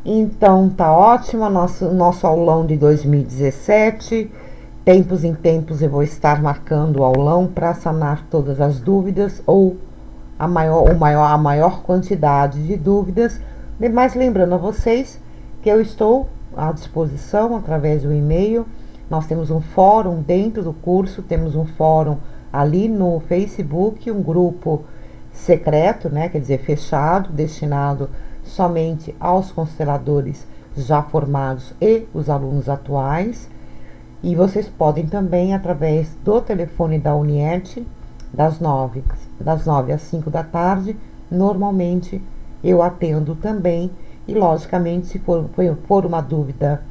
Então tá ótimo nosso aulão de 2017. Tempos em tempos eu vou estar marcando o aulão para sanar todas as dúvidas ou a maior quantidade de dúvidas. Mas lembrando a vocês que eu estou à disposição através do e-mail. Nós temos um fórum dentro do curso, temos um fórum ali no Facebook, um grupo secreto, né, quer dizer, fechado, destinado somente aos consteladores já formados e os alunos atuais. E vocês podem também, através do telefone da Unierte, das 9 às 5 da tarde, normalmente eu atendo também. E, logicamente, se for uma dúvida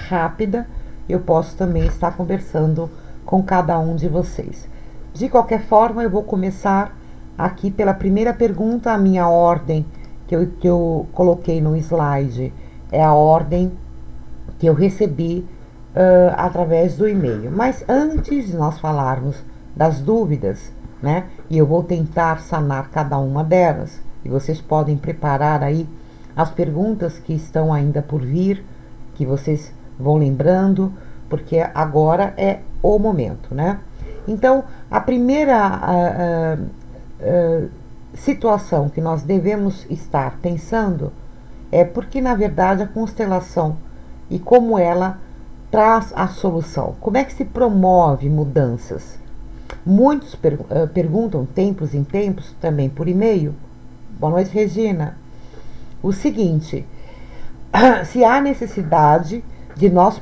rápida, eu posso também estar conversando com cada um de vocês. De qualquer forma, eu vou começar aqui pela primeira pergunta. A minha ordem que eu coloquei no slide é a ordem que eu recebi através do e-mail. Mas antes de nós falarmos das dúvidas, né, e eu vou tentar sanar cada uma delas, e vocês podem preparar aí as perguntas que estão ainda por vir, que vocês vão lembrando, porque agora é o momento, né? Então, a primeira situação que nós devemos estar pensando é porque, na verdade, a constelação e como ela traz a solução. Como é que se promove mudanças? Muitos perguntam, tempos em tempos, também por e-mail. Boa noite, Regina. O seguinte, se há necessidade de nós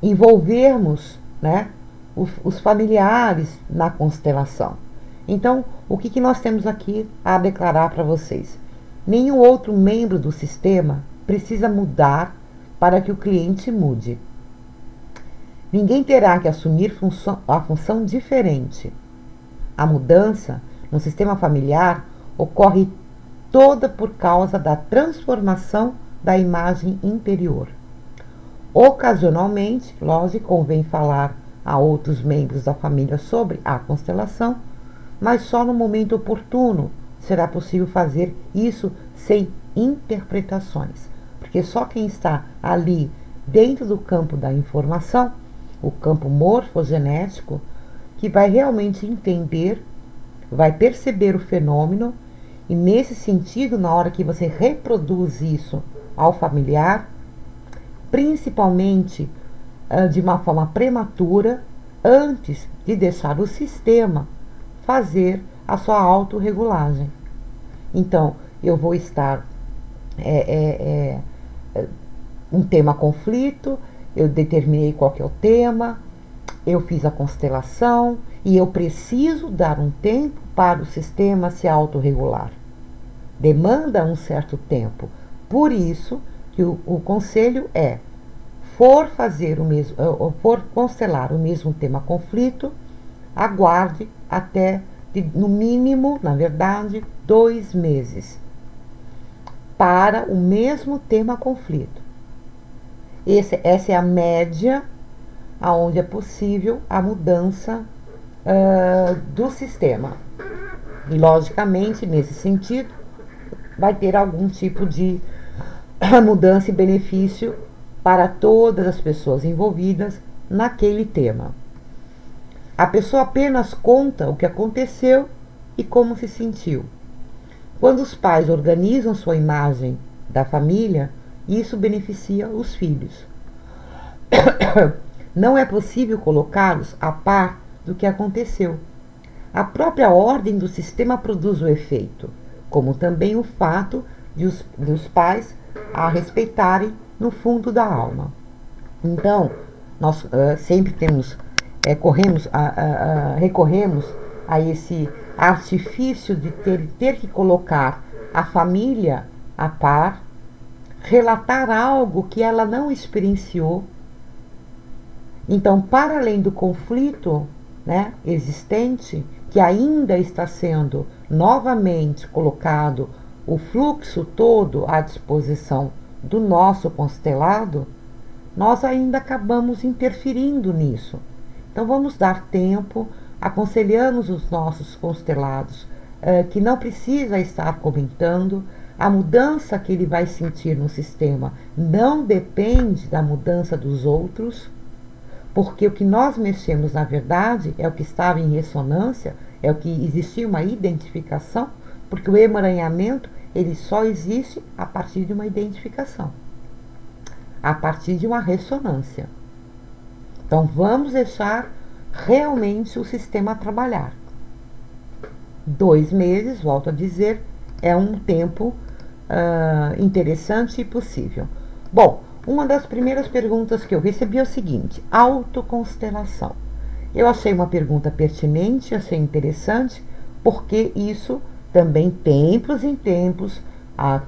envolvermos, né, os familiares na constelação. Então, o que nós temos aqui a declarar para vocês? Nenhum outro membro do sistema precisa mudar para que o cliente mude. Ninguém terá que assumir a função diferente. A mudança no sistema familiar ocorre toda por causa da transformação da imagem interior. Ocasionalmente, lógico, convém falar a outros membros da família sobre a constelação, mas só no momento oportuno será possível fazer isso sem interpretações, porque só quem está ali dentro do campo da informação, o campo morfogenético, que vai realmente entender, vai perceber o fenômeno, e nesse sentido, na hora que você reproduz isso ao familiar, principalmente de uma forma prematura, antes de deixar o sistema fazer a sua autorregulagem. Então, eu vou estar um tema conflito, eu determinei qual que é o tema, eu fiz a constelação e eu preciso dar um tempo para o sistema se autorregular. Demanda um certo tempo. Por isso que o conselho é: for constelar o mesmo tema conflito, aguarde até, no mínimo, na verdade, 2 meses para o mesmo tema conflito. Essa é a média aonde é possível a mudança do sistema. E, logicamente, nesse sentido, vai ter algum tipo de mudança e benefício para todas as pessoas envolvidas naquele tema. A pessoa apenas conta o que aconteceu e como se sentiu. Quando os pais organizam sua imagem da família, isso beneficia os filhos. Não é possível colocá-los a par do que aconteceu. A própria ordem do sistema produz o efeito, como também o fato de os pais a respeitarem no fundo da alma. Então, nós sempre recorremos a esse artifício de ter que colocar a família a par, relatar algo que ela não experienciou. Então, para além do conflito, né, existente, que ainda está sendo novamente colocado o fluxo todo à disposição do nosso constelado, nós ainda acabamos interferindo nisso. Então, vamos dar tempo, aconselhamos os nossos constelados que não precisa estar comentando, A mudança que ele vai sentir no sistema não depende da mudança dos outros, porque o que nós mexemos, na verdade, é o que estava em ressonância, é o que existia uma identificação, porque o emaranhamento ele só existe a partir de uma identificação, a partir de uma ressonância. Então, vamos deixar realmente o sistema trabalhar. 2 meses, volto a dizer, é um tempo interessante e possível. Bom, uma das primeiras perguntas que eu recebi é o seguinte: autoconstelação. Eu achei uma pergunta pertinente, achei interessante, porque isso também, tempos em tempos,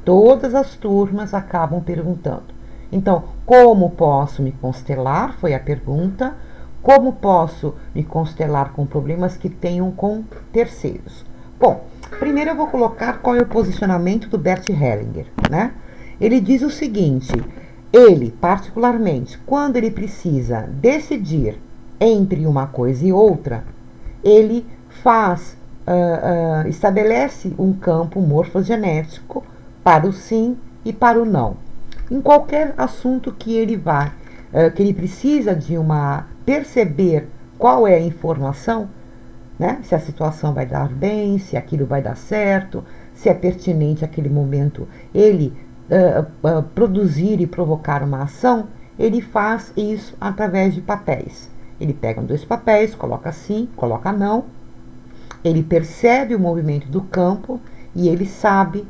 todas as turmas acabam perguntando. Então, como posso me constelar? Foi a pergunta. Como posso me constelar com problemas que tenham com terceiros? Bom, primeiro eu vou colocar qual é o posicionamento do Bert Hellinger, né? Ele diz o seguinte: ele, particularmente, quando ele precisa decidir entre uma coisa e outra, ele estabelece um campo morfogenético para o sim e para o não. Em qualquer assunto que ele vá, que ele precisa de perceber qual é a informação, né? Se a situação vai dar bem, se aquilo vai dar certo, se é pertinente aquele momento ele produzir e provocar uma ação, ele faz isso através de papéis. Ele pega 2 papéis, coloca sim, coloca não, ele percebe o movimento do campo e ele sabe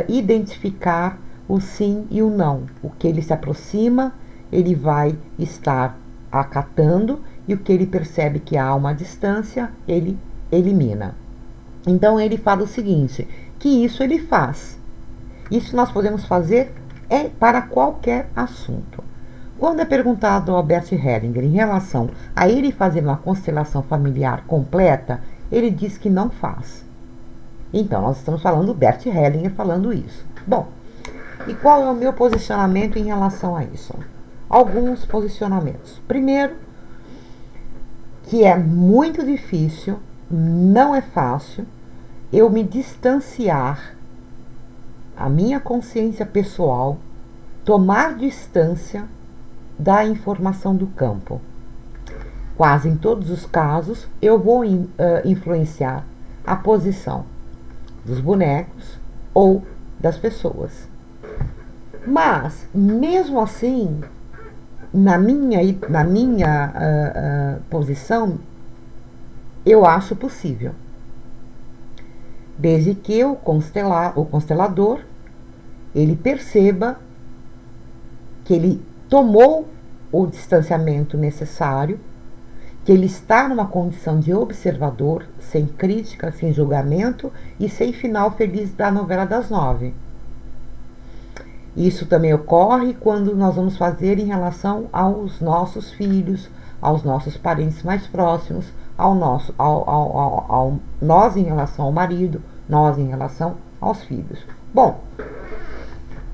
identificar o sim e o não. O que ele se aproxima, ele vai estar acatando, e o que ele percebe que há uma distância, ele elimina. Então ele fala o seguinte, que isso ele faz. Isso nós podemos fazer para qualquer assunto. Quando é perguntado ao Bert Hellinger em relação a ele fazer uma constelação familiar completa, ele diz que não faz. Então, nós estamos falando do Bert Hellinger falando isso. Bom, e qual é o meu posicionamento em relação a isso? Alguns posicionamentos. Primeiro, que é muito difícil, não é fácil, eu me distanciar, a minha consciência pessoal, tomar distância da informação do campo. Quase em todos os casos, eu vou influenciar a posição dos bonecos ou das pessoas. Mas, mesmo assim, na minha posição, eu acho possível. Desde que o constelador, ele perceba que ele tomou o distanciamento necessário, que ele está numa condição de observador, sem crítica, sem julgamento e sem final feliz da novela das 9. Isso também ocorre quando nós vamos fazer em relação aos nossos filhos, aos nossos parentes mais próximos, nós em relação ao marido, nós em relação aos filhos. Bom,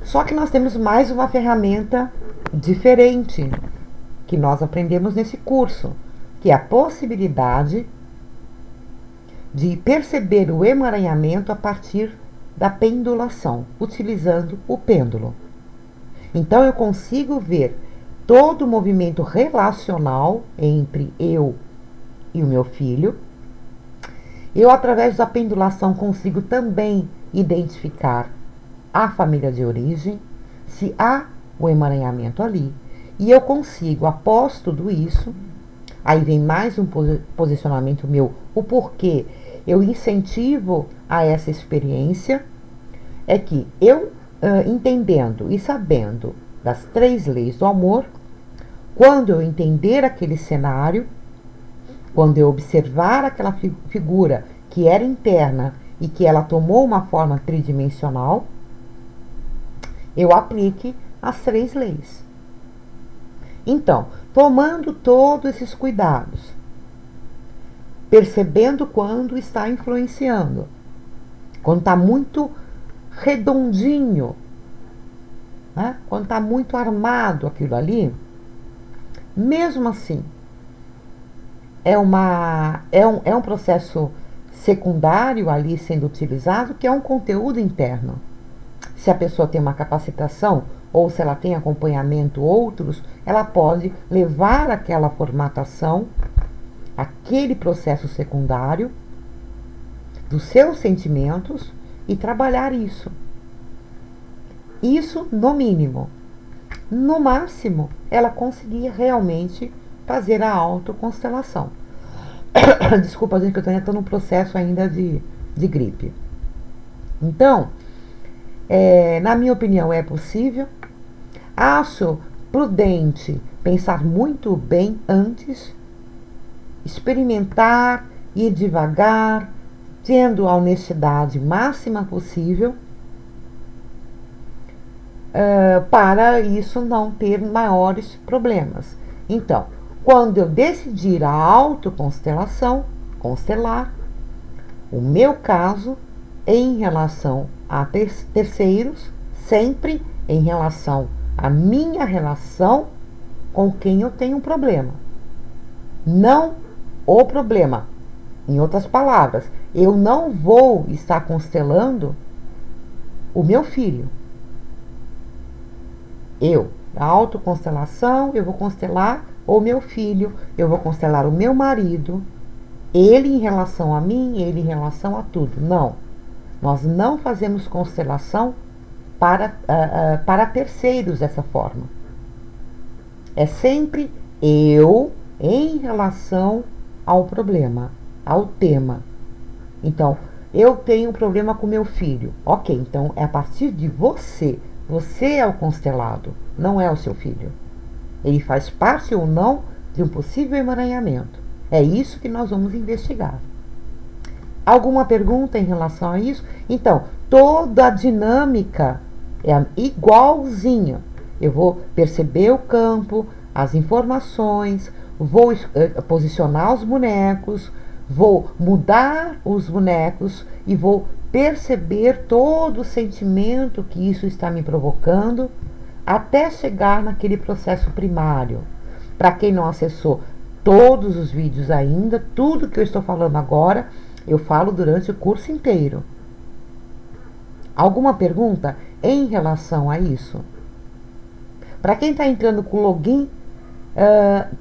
só que nós temos mais uma ferramenta diferente que nós aprendemos nesse curso, que é a possibilidade de perceber o emaranhamento a partir da pendulação, utilizando o pêndulo. Então, eu consigo ver todo o movimento relacional entre eu e o meu filho. Eu, através da pendulação, consigo também identificar a família de origem, se há o emaranhamento ali. E eu consigo, após tudo isso, aí vem mais um posicionamento meu, o porquê eu incentivo a essa experiência, é que eu, entendendo e sabendo das 3 leis do amor, quando eu entender aquele cenário, quando eu observar aquela figura que era interna e que ela tomou uma forma tridimensional, eu aplique as 3 leis. Então, tomando todos esses cuidados, percebendo quando está influenciando, quando está muito redondinho, né? Quando está muito armado aquilo ali, mesmo assim, é um processo secundário ali sendo utilizado, que é um conteúdo interno. se a pessoa tem uma capacitação ou se ela tem acompanhamento outros, ela pode levar aquela formatação, aquele processo secundário dos seus sentimentos e trabalhar isso. Isso no mínimo. No máximo, ela conseguir realmente fazer a autoconstelação. Desculpa, gente, que eu estou num processo ainda de gripe. Então, na minha opinião, é possível. Acho prudente pensar muito bem antes, experimentar, ir devagar, tendo a honestidade máxima possível, para isso não ter maiores problemas. Então, quando eu decidir a autoconstelação, constelar, o meu caso em relação a terceiros, sempre em relação à minha relação com quem eu tenho um problema. Não o problema. Em outras palavras, eu não vou estar constelando o meu filho. A autoconstelação, eu vou constelar o meu filho, eu vou constelar o meu marido, ele em relação a mim, ele em relação a tudo. Não. Nós não fazemos constelação para terceiros dessa forma. É sempre eu em relação ao problema, ao tema. Então, eu tenho um problema com meu filho. Ok, então é a partir de você. Você é o constelado, não é o seu filho. Ele faz parte ou não de um possível emaranhamento. É isso que nós vamos investigar. Alguma pergunta em relação a isso? Então, toda a dinâmica é igualzinha. Eu vou perceber o campo, as informações, vou posicionar os bonecos, vou mudar os bonecos e vou perceber todo o sentimento que isso está me provocando até chegar naquele processo primário. Para quem não acessou todos os vídeos ainda, tudo que eu estou falando agora, eu falo durante o curso inteiro. Alguma pergunta em relação a isso? Para quem está entrando com login,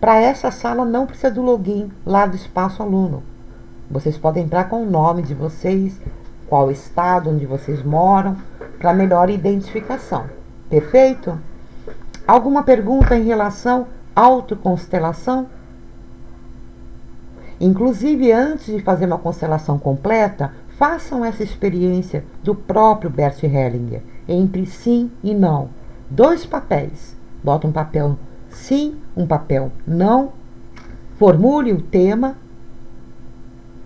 para essa sala não precisa do login lá do Espaço Aluno. Vocês podem entrar com o nome de vocês, qual estado onde vocês moram, para melhor identificação. Perfeito? Alguma pergunta em relação à autoconstelação? Inclusive, antes de fazer uma constelação completa, façam essa experiência do próprio Bert Hellinger, entre sim e não. 2 papéis. Bota um papel sim, um papel não. Formule o tema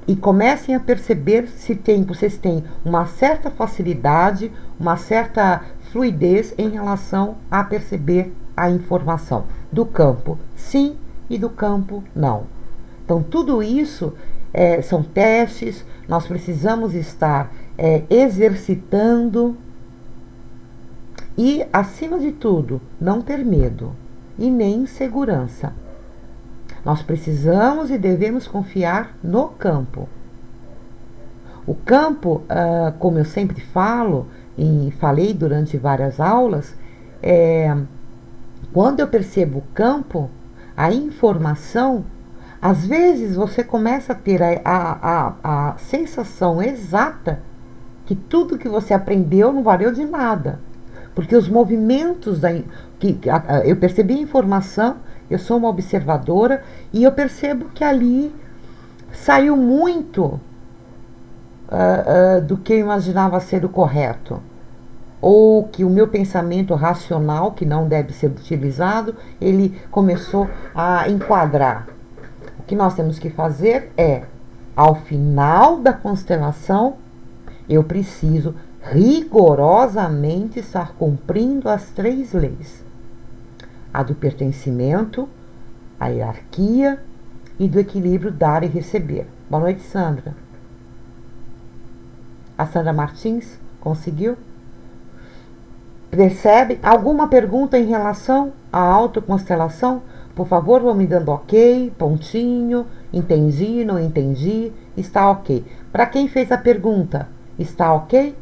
e comecem a perceber se vocês têm uma certa facilidade, uma certa fluidez em relação a perceber a informação do campo sim e do campo não. Então, tudo isso são testes, nós precisamos estar exercitando e, acima de tudo, não ter medo e nem insegurança. Nós precisamos e devemos confiar no campo. O campo, como eu sempre falo, e falei durante várias aulas, quando eu percebo o campo, a informação, às vezes você começa a ter a sensação exata que tudo que você aprendeu não valeu de nada. Porque os movimentos, eu percebi a informação, eu sou uma observadora e eu percebo que ali saiu muito do que eu imaginava ser o correto. Ou que o meu pensamento racional, que não deve ser utilizado, ele começou a enquadrar. O que nós temos que fazer é, ao final da constelação, eu preciso rigorosamente estar cumprindo as 3 leis. A do pertencimento, a hierarquia e do equilíbrio dar e receber. Boa noite, Sandra. A Sandra Martins conseguiu? Percebe? Alguma pergunta em relação à autoconstelação? Por favor, vão me dando ok, pontinho, entendi, não entendi, está ok. Para quem fez a pergunta, está ok?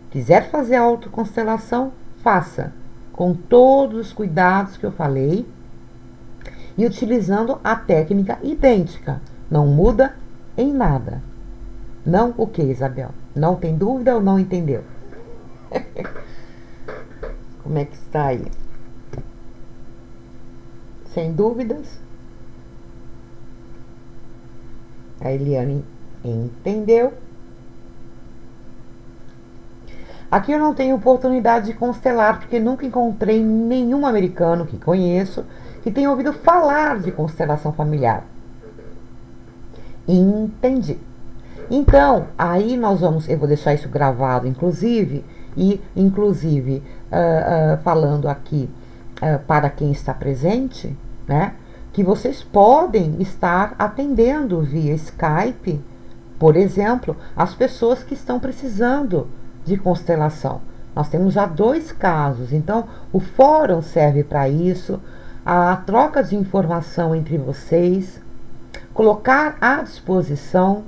Quiser fazer a autoconstelação, faça, com todos os cuidados que eu falei e utilizando a técnica idêntica. Não muda em nada. Não o que, Isabel? Não tem dúvida ou não entendeu? Como é que está aí? Sem dúvidas? A Eliane entendeu. Aqui eu não tenho oportunidade de constelar, porque nunca encontrei nenhum americano que conheço que tenha ouvido falar de constelação familiar. Entendi. Então, aí eu vou deixar isso gravado, inclusive, falando aqui para quem está presente, né, que vocês podem estar atendendo via Skype, por exemplo, as pessoas que estão precisando de constelação. Nós temos já 2 casos, então o fórum serve para isso, a troca de informação entre vocês, colocar à disposição.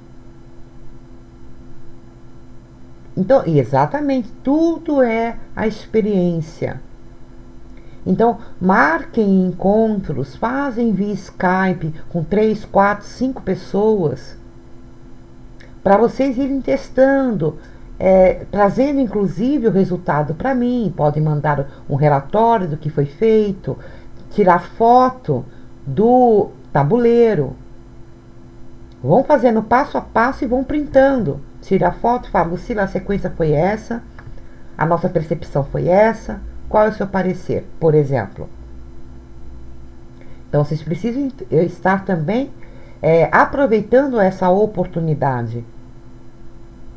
Então, exatamente, tudo é a experiência. Então, marquem encontros, fazem via Skype com 3, 4, 5 pessoas, para vocês irem testando, trazendo inclusive o resultado para mim. Podem mandar um relatório do que foi feito, tirar foto do tabuleiro. Vão fazendo passo a passo e vão printando. Tira a foto, fala, Lucila, a sequência foi essa, a nossa percepção foi essa, qual é o seu parecer, por exemplo. Então, vocês precisam estar também aproveitando essa oportunidade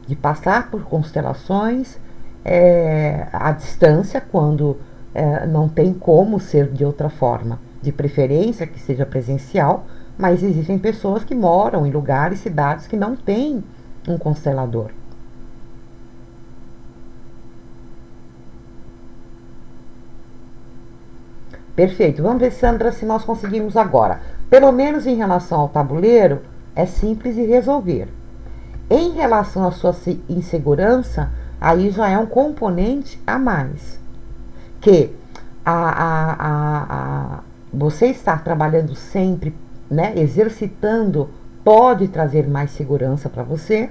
de passar por constelações à distância, quando não tem como ser de outra forma, de preferência que seja presencial, mas existem pessoas que moram em lugares, cidades que não têm um constelador. Perfeito. Vamos ver, Sandra, se nós conseguimos agora. Pelo menos em relação ao tabuleiro, é simples de resolver. Em relação à sua insegurança, aí já é um componente a mais. Que você estar trabalhando sempre, né, exercitando, pode trazer mais segurança para você,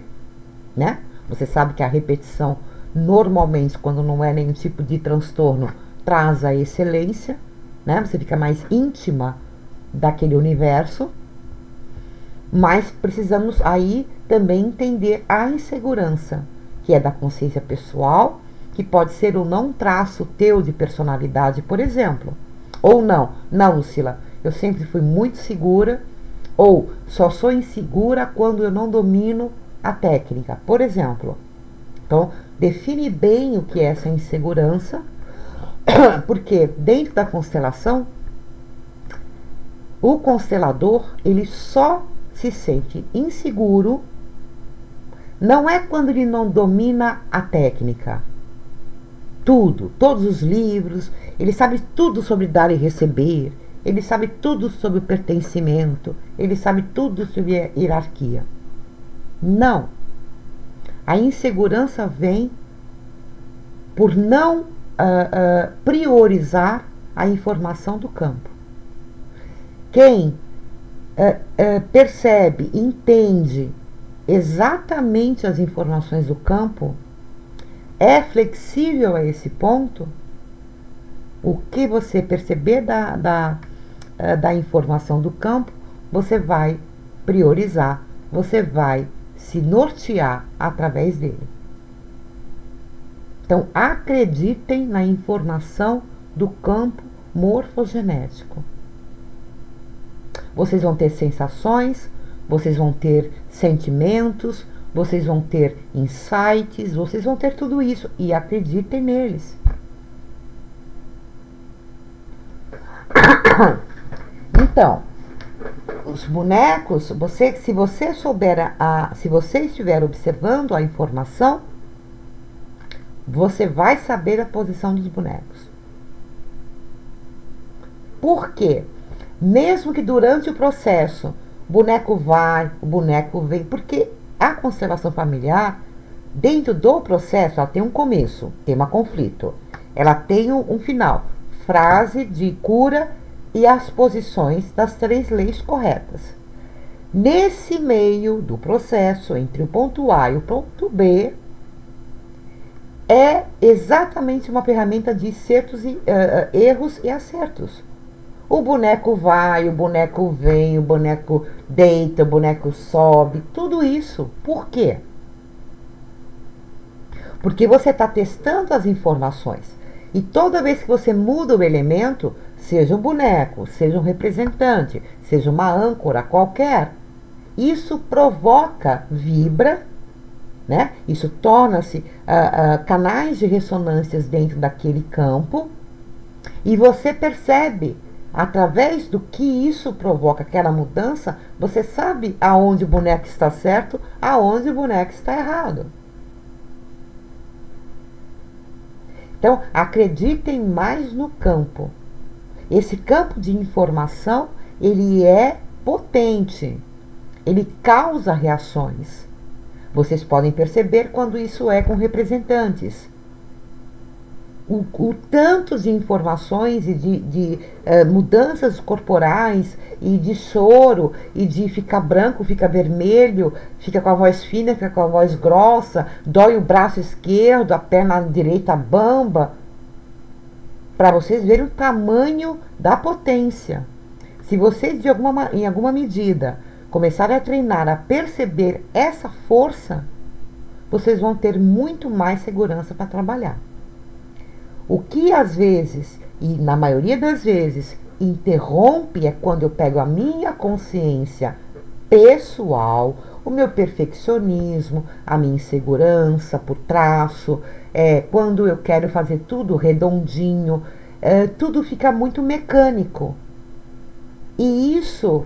né? Você sabe que a repetição, normalmente, quando não é nenhum tipo de transtorno, traz a excelência, né? Você fica mais íntima daquele universo. Mas precisamos aí também entender a insegurança, que é da consciência pessoal, que pode ser ou não um traço teu de personalidade, por exemplo. Ou não, Lucila, eu sempre fui muito segura, ou só sou insegura quando eu não domino a técnica, por exemplo. Então, define bem o que é essa insegurança, porque dentro da constelação, o constelador, ele só se sente inseguro, não é quando ele não domina a técnica. Todos os livros, ele sabe tudo sobre dar e receber, ele sabe tudo sobre o pertencimento, ele sabe tudo sobre a hierarquia. Não. A insegurança vem por não priorizar a informação do campo. Quem percebe, entende exatamente as informações do campo, é flexível a esse ponto. O que você perceber da informação do campo, você vai priorizar, você vai se nortear através dele. Então, acreditem na informação do campo morfogenético. Vocês vão ter sensações, vocês vão ter sentimentos, vocês vão ter insights, vocês vão ter tudo isso, e acreditem neles. Então, os bonecos, se você estiver observando a informação, você vai saber a posição dos bonecos. Por quê? Mesmo que durante o processo o boneco vai, o boneco vem, porque a constelação familiar Dentro do processo, ela tem um começo, tema conflito. Ela tem um final, frase de cura e as posições das 3 leis corretas. Nesse meio do processo, entre o ponto A e o ponto B, é exatamente uma ferramenta de erros e acertos. O boneco vai, o boneco vem, o boneco deita, o boneco sobe, tudo isso. Por quê? Porque você está testando as informações. E toda vez que você muda o elemento, seja um boneco, seja um representante, seja uma âncora qualquer, isso provoca, vibra, né? Isso torna-se canais de ressonâncias dentro daquele campo, e você percebe, através do que isso provoca, aquela mudança, você sabe aonde o boneco está certo, aonde o boneco está errado. Então, acreditem mais no campo. Esse campo de informação, ele é potente. Ele causa reações. Vocês podem perceber quando isso é com representantes. O tanto de informações e de mudanças corporais e de choro e de ficar branco, fica vermelho, fica com a voz fina, fica com a voz grossa, dói o braço esquerdo, a perna direita bamba, para vocês verem o tamanho da potência. Se vocês em alguma medida começarem a treinar, a perceber essa força, vocês vão ter muito mais segurança para trabalhar. O que às vezes, e na maioria das vezes, interrompe é quando eu pego a minha consciência pessoal, o meu perfeccionismo, a minha insegurança por traço, quando eu quero fazer tudo redondinho, tudo fica muito mecânico. E isso,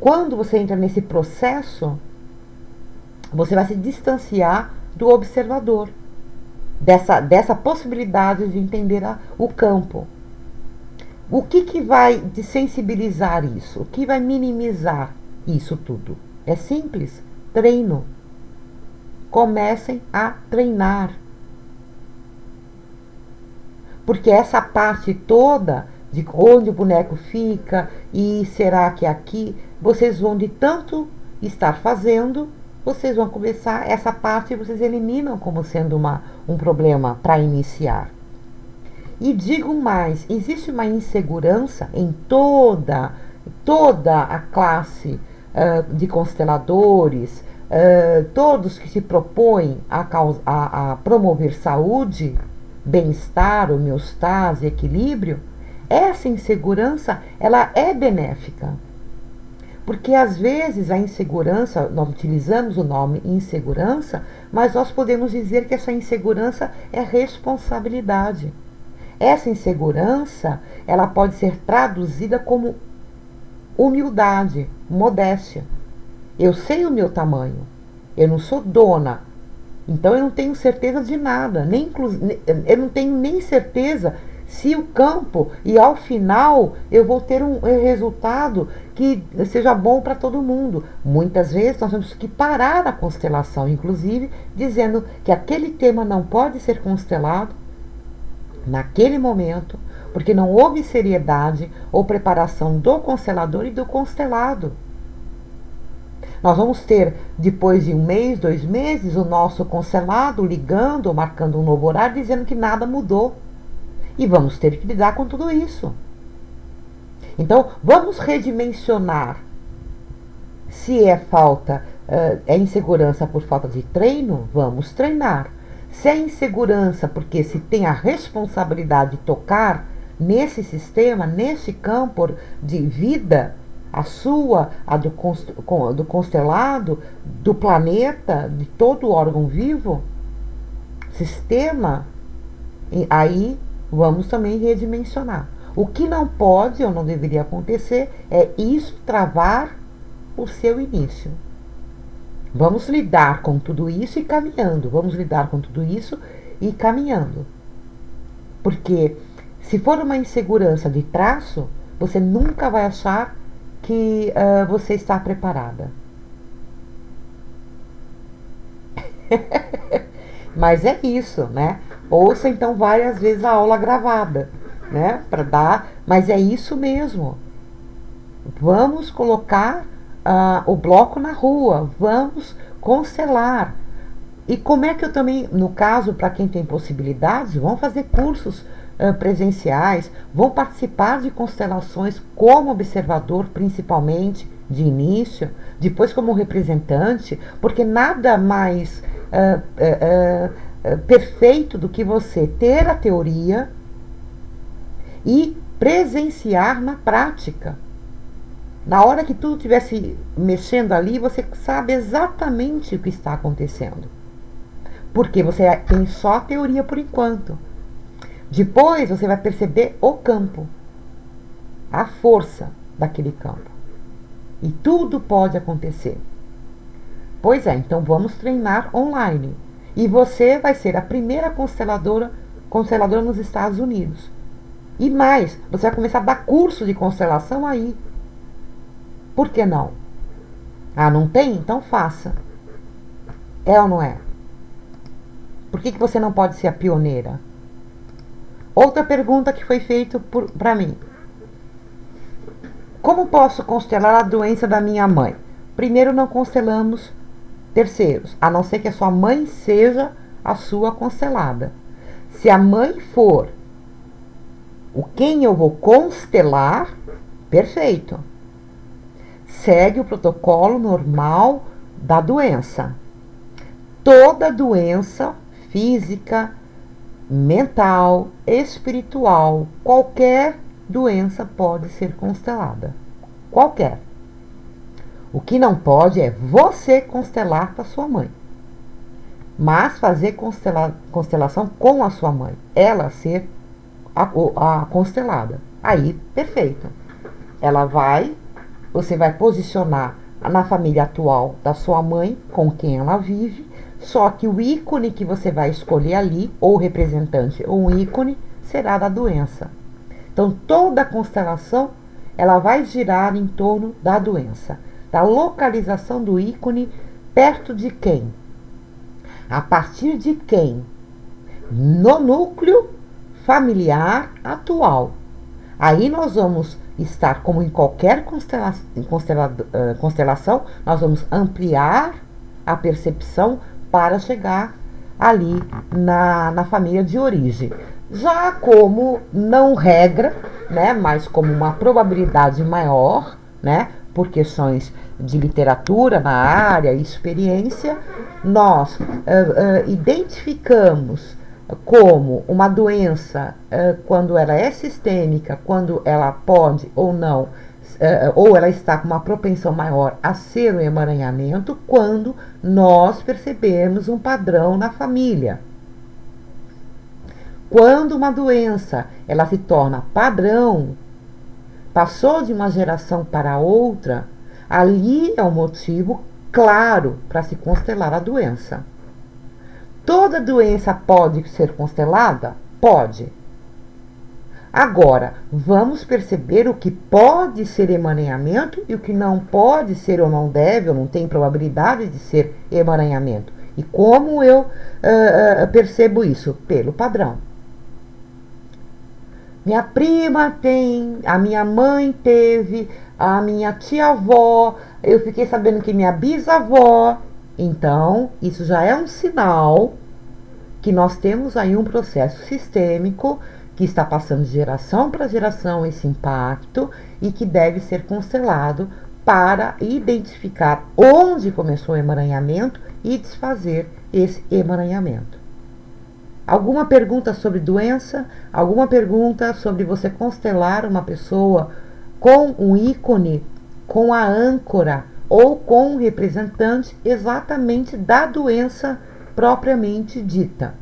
quando você entra nesse processo, você vai se distanciar do observador. Dessa possibilidade de entender o campo. O que vai desensibilizar isso? O que vai minimizar isso tudo? É simples, treino. Comecem a treinar. Porque essa parte toda de onde o boneco fica e será que é aqui, vocês vão de tanto estar fazendo, vocês vão começar, essa parte vocês eliminam como sendo um problema para iniciar. E digo mais, existe uma insegurança em toda a classe de consteladores, todos que se propõem a promover saúde, bem-estar, homeostase, equilíbrio. Essa insegurança, ela é benéfica. Porque às vezes a insegurança, nós utilizamos o nome insegurança, mas nós podemos dizer que essa insegurança é responsabilidade. Essa insegurança, ela pode ser traduzida como humildade, modéstia. Eu sei o meu tamanho, eu não sou dona, então eu não tenho certeza de nada, eu não tenho nem certeza se o campo e ao final eu vou ter um resultado que seja bom para todo mundo. Muitas vezes nós temos que parar a constelação, inclusive, dizendo que aquele tema não pode ser constelado naquele momento, porque não houve seriedade ou preparação do constelador e do constelado. Nós vamos ter, depois de 1 mês, 2 meses, o nosso constelado ligando ou marcando um novo horário, dizendo que nada mudou. E vamos ter que lidar com tudo isso. Então, vamos redimensionar. Se é insegurança por falta de treino, vamos treinar. Se é insegurança porque se tem a responsabilidade de tocar nesse sistema, nesse campo de vida, a sua, a do constelado, do planeta, de todo o órgão vivo, sistema, aí vamos também redimensionar. O que não pode ou não deveria acontecer é isso travar o seu início. Vamos lidar com tudo isso e caminhando. Vamos lidar com tudo isso e caminhando. Porque se for uma insegurança de traço, você nunca vai achar que você está preparada. Mas é isso, né? Ouça então várias vezes a aula gravada, né? Para dar, mas é isso mesmo. Vamos colocar o bloco na rua, vamos constelar. E como é que eu também, no caso, para quem tem possibilidades, vão fazer cursos presenciais, vão participar de constelações como observador, principalmente de início, depois como representante, porque nada mais perfeito do que você ter a teoria e presenciar na prática. Na hora que tudo estivesse mexendo ali, você sabe exatamente o que está acontecendo. Porque você tem só a teoria por enquanto. Depois você vai perceber o campo, a força daquele campo. E tudo pode acontecer. Pois é, então vamos treinar online. E você vai ser a primeira consteladora nos Estados Unidos. E mais, você vai começar a dar curso de constelação aí. Por que não? Ah, não tem? Então faça. É ou não é? Por que você não pode ser a pioneira? Outra pergunta que foi feita para mim. Como posso constelar a doença da minha mãe? Primeiro, não constelamos terceiros, a não ser que a sua mãe seja a sua constelada. Se a mãe for o quem eu vou constelar, perfeito. Segue o protocolo normal da doença. Toda doença física, mental, espiritual, qualquer doença pode ser constelada. Qualquer. O que não pode é você constelar para sua mãe. Mas fazer constelação com a sua mãe. Ela ser a constelada. Aí, perfeito. Você vai posicionar na família atual da sua mãe, com quem ela vive, só que o ícone que você vai escolher ali, ou representante, ou um ícone, será da doença. Então, toda a constelação, ela vai girar em torno da doença, da localização do ícone perto de quem? A partir de quem? No núcleo familiar atual. Aí nós vamos estar, como em qualquer constelação, nós vamos ampliar a percepção para chegar ali na família de origem. Já como não regra, né, mas como uma probabilidade maior, né, por questões de literatura na área e experiência, nós identificamos como uma doença, quando ela é sistêmica, quando ela pode ou não, ou ela está com uma propensão maior a ser um emaranhamento, quando nós percebemos um padrão na família. Quando uma doença ela se torna padrão, passou de uma geração para outra, ali é um motivo claro para se constelar a doença. Toda doença pode ser constelada? Pode. Agora, vamos perceber o que pode ser emaranhamento e o que não pode ser ou não deve ou não tem probabilidade de ser emaranhamento. E como eu percebo isso? Pelo padrão. Minha prima tem, a minha mãe teve, a minha tia-avó, eu fiquei sabendo que minha bisavó. Então, isso já é um sinal que nós temos aí um processo sistêmico que está passando de geração para geração esse impacto e que deve ser constelado para identificar onde começou o emaranhamento e desfazer esse emaranhamento. Alguma pergunta sobre doença? Alguma pergunta sobre você constelar uma pessoa com um ícone, com a âncora ou com um representante exatamente da doença propriamente dita?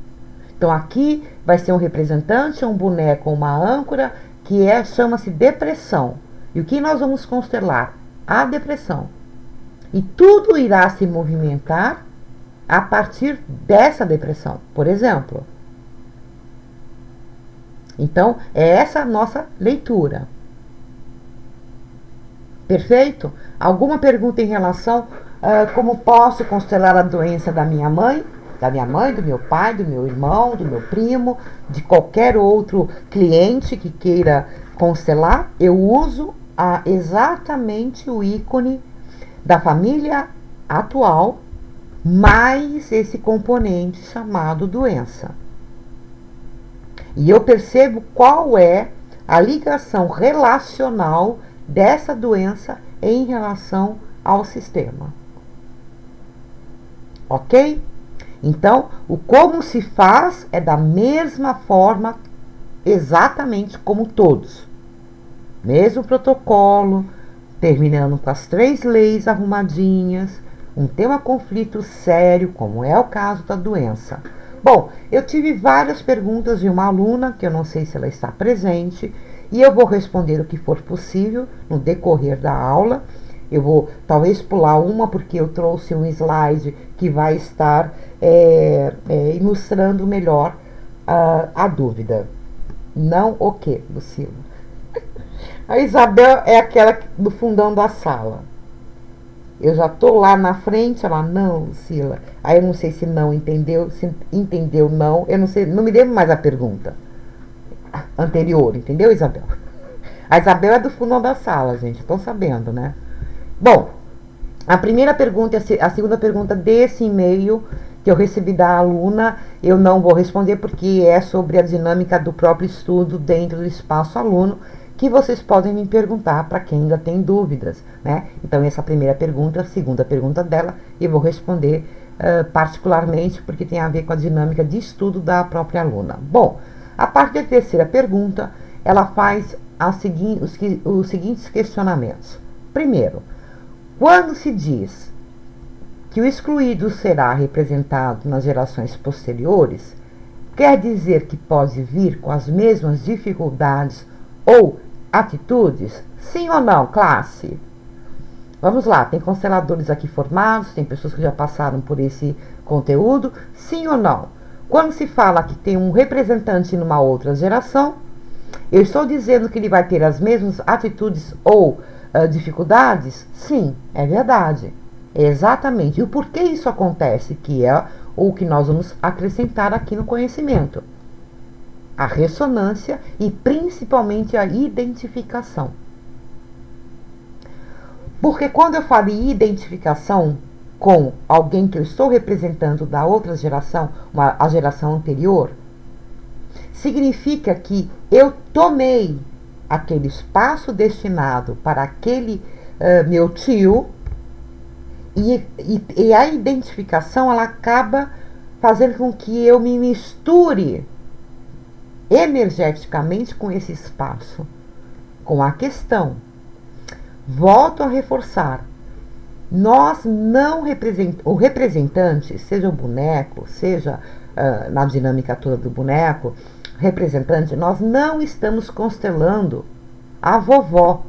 Então aqui vai ser um representante, um boneco, uma âncora, que chama-se depressão. E o que nós vamos constelar? A depressão. E tudo irá se movimentar a partir dessa depressão, por exemplo. Então, é essa a nossa leitura. Perfeito? Alguma pergunta em relação Como posso constelar a doença da minha mãe, do meu pai, do meu irmão, do meu primo, de qualquer outro cliente que queira constelar? Eu uso exatamente o ícone da família atual, mais esse componente chamado doença. E eu percebo qual é a ligação relacional dessa doença em relação ao sistema. Ok? Então, o como se faz é da mesma forma, exatamente como todos. Mesmo protocolo, terminando com as 3 leis arrumadinhas, um tema conflito sério, como é o caso da doença. Bom, eu tive várias perguntas de uma aluna, que eu não sei se ela está presente, e eu vou responder o que for possível no decorrer da aula. Eu vou talvez pular uma, porque eu trouxe um slide que vai estar ilustrando melhor a dúvida. Não o quê, Lucila? A Isabel é aquela do fundão da sala. Eu já tô lá na frente, ela, não, Lucila. Aí eu não sei se não entendeu, se entendeu não. Eu não sei, não me lembro mais a pergunta anterior, entendeu, Isabel? A Isabel é do fundão da sala, gente, estão sabendo, né? Bom, a primeira pergunta e a segunda pergunta desse e-mail que eu recebi da aluna, eu não vou responder porque é sobre a dinâmica do próprio estudo dentro do espaço aluno, que vocês podem me perguntar para quem ainda tem dúvidas, né? Então, essa primeira pergunta, a segunda pergunta dela, eu vou responder particularmente porque tem a ver com a dinâmica de estudo da própria aluna. Bom, a parte da terceira pergunta, ela faz os seguintes questionamentos. Primeiro, quando se diz que o excluído será representado nas gerações posteriores, quer dizer que pode vir com as mesmas dificuldades ou atitudes? Sim ou não, classe? Vamos lá, tem consteladores aqui formados, tem pessoas que já passaram por esse conteúdo. Sim ou não? Quando se fala que tem um representante numa outra geração, eu estou dizendo que ele vai ter as mesmas atitudes ou dificuldades? Sim, é verdade. Exatamente. E o porquê isso acontece, que é o que nós vamos acrescentar aqui no conhecimento. A ressonância e principalmente a identificação. Porque quando eu falo em identificação com alguém que eu estou representando da outra geração, a geração anterior, significa que eu tomei aquele espaço destinado para aquele meu tio e a identificação ela acaba fazendo com que eu me misture energeticamente com esse espaço, com a questão. Volto a reforçar, nós não representamos, o representante, seja o boneco, seja na dinâmica toda do boneco, representante, nós não estamos constelando a vovó,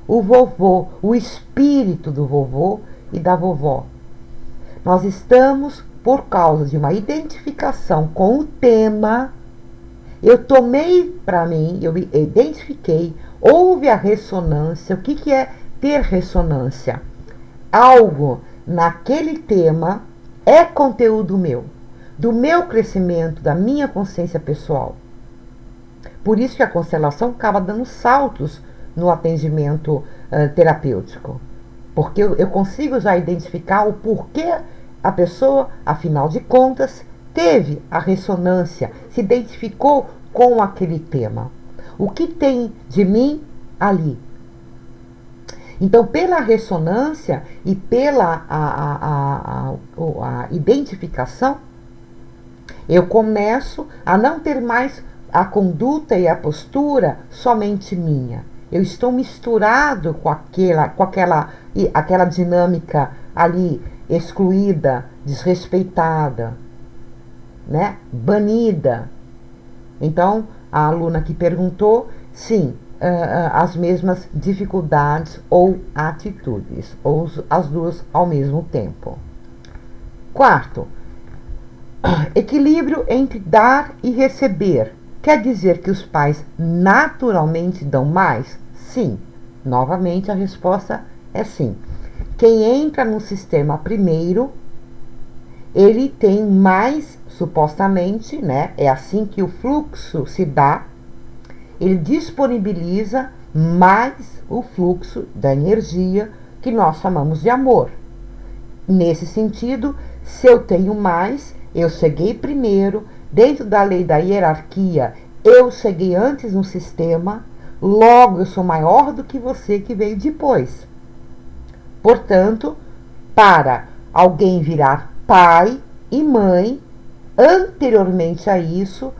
o vovô, o espírito do vovô e da vovó. Nós estamos, por causa de uma identificação com o tema, eu tomei para mim, eu identifiquei, houve a ressonância. O que é ter ressonância? Algo naquele tema é conteúdo meu, do meu crescimento, da minha consciência pessoal. Por isso que a constelação acaba dando saltos no atendimento terapêutico. Porque eu consigo já identificar o porquê a pessoa, afinal de contas, teve a ressonância, se identificou com aquele tema. O que tem de mim ali? Então, pela ressonância e pela a identificação, eu começo a não ter mais a conduta e a postura somente minha. Eu estou misturado com aquela dinâmica ali excluída, desrespeitada, né? Banida. Então, a aluna que perguntou, sim, as mesmas dificuldades ou atitudes, ou as duas ao mesmo tempo. Quarto, equilíbrio entre dar e receber. Quer dizer que os pais naturalmente dão mais? Sim. Novamente, a resposta é sim. Quem entra no sistema primeiro, ele tem mais, supostamente, né? É assim que o fluxo se dá. Ele disponibiliza mais o fluxo da energia que nós chamamos de amor. Nesse sentido, se eu tenho mais, eu cheguei primeiro, dentro da lei da hierarquia, eu cheguei antes no sistema, logo eu sou maior do que você que veio depois. Portanto, para alguém virar pai e mãe, anteriormente a isso,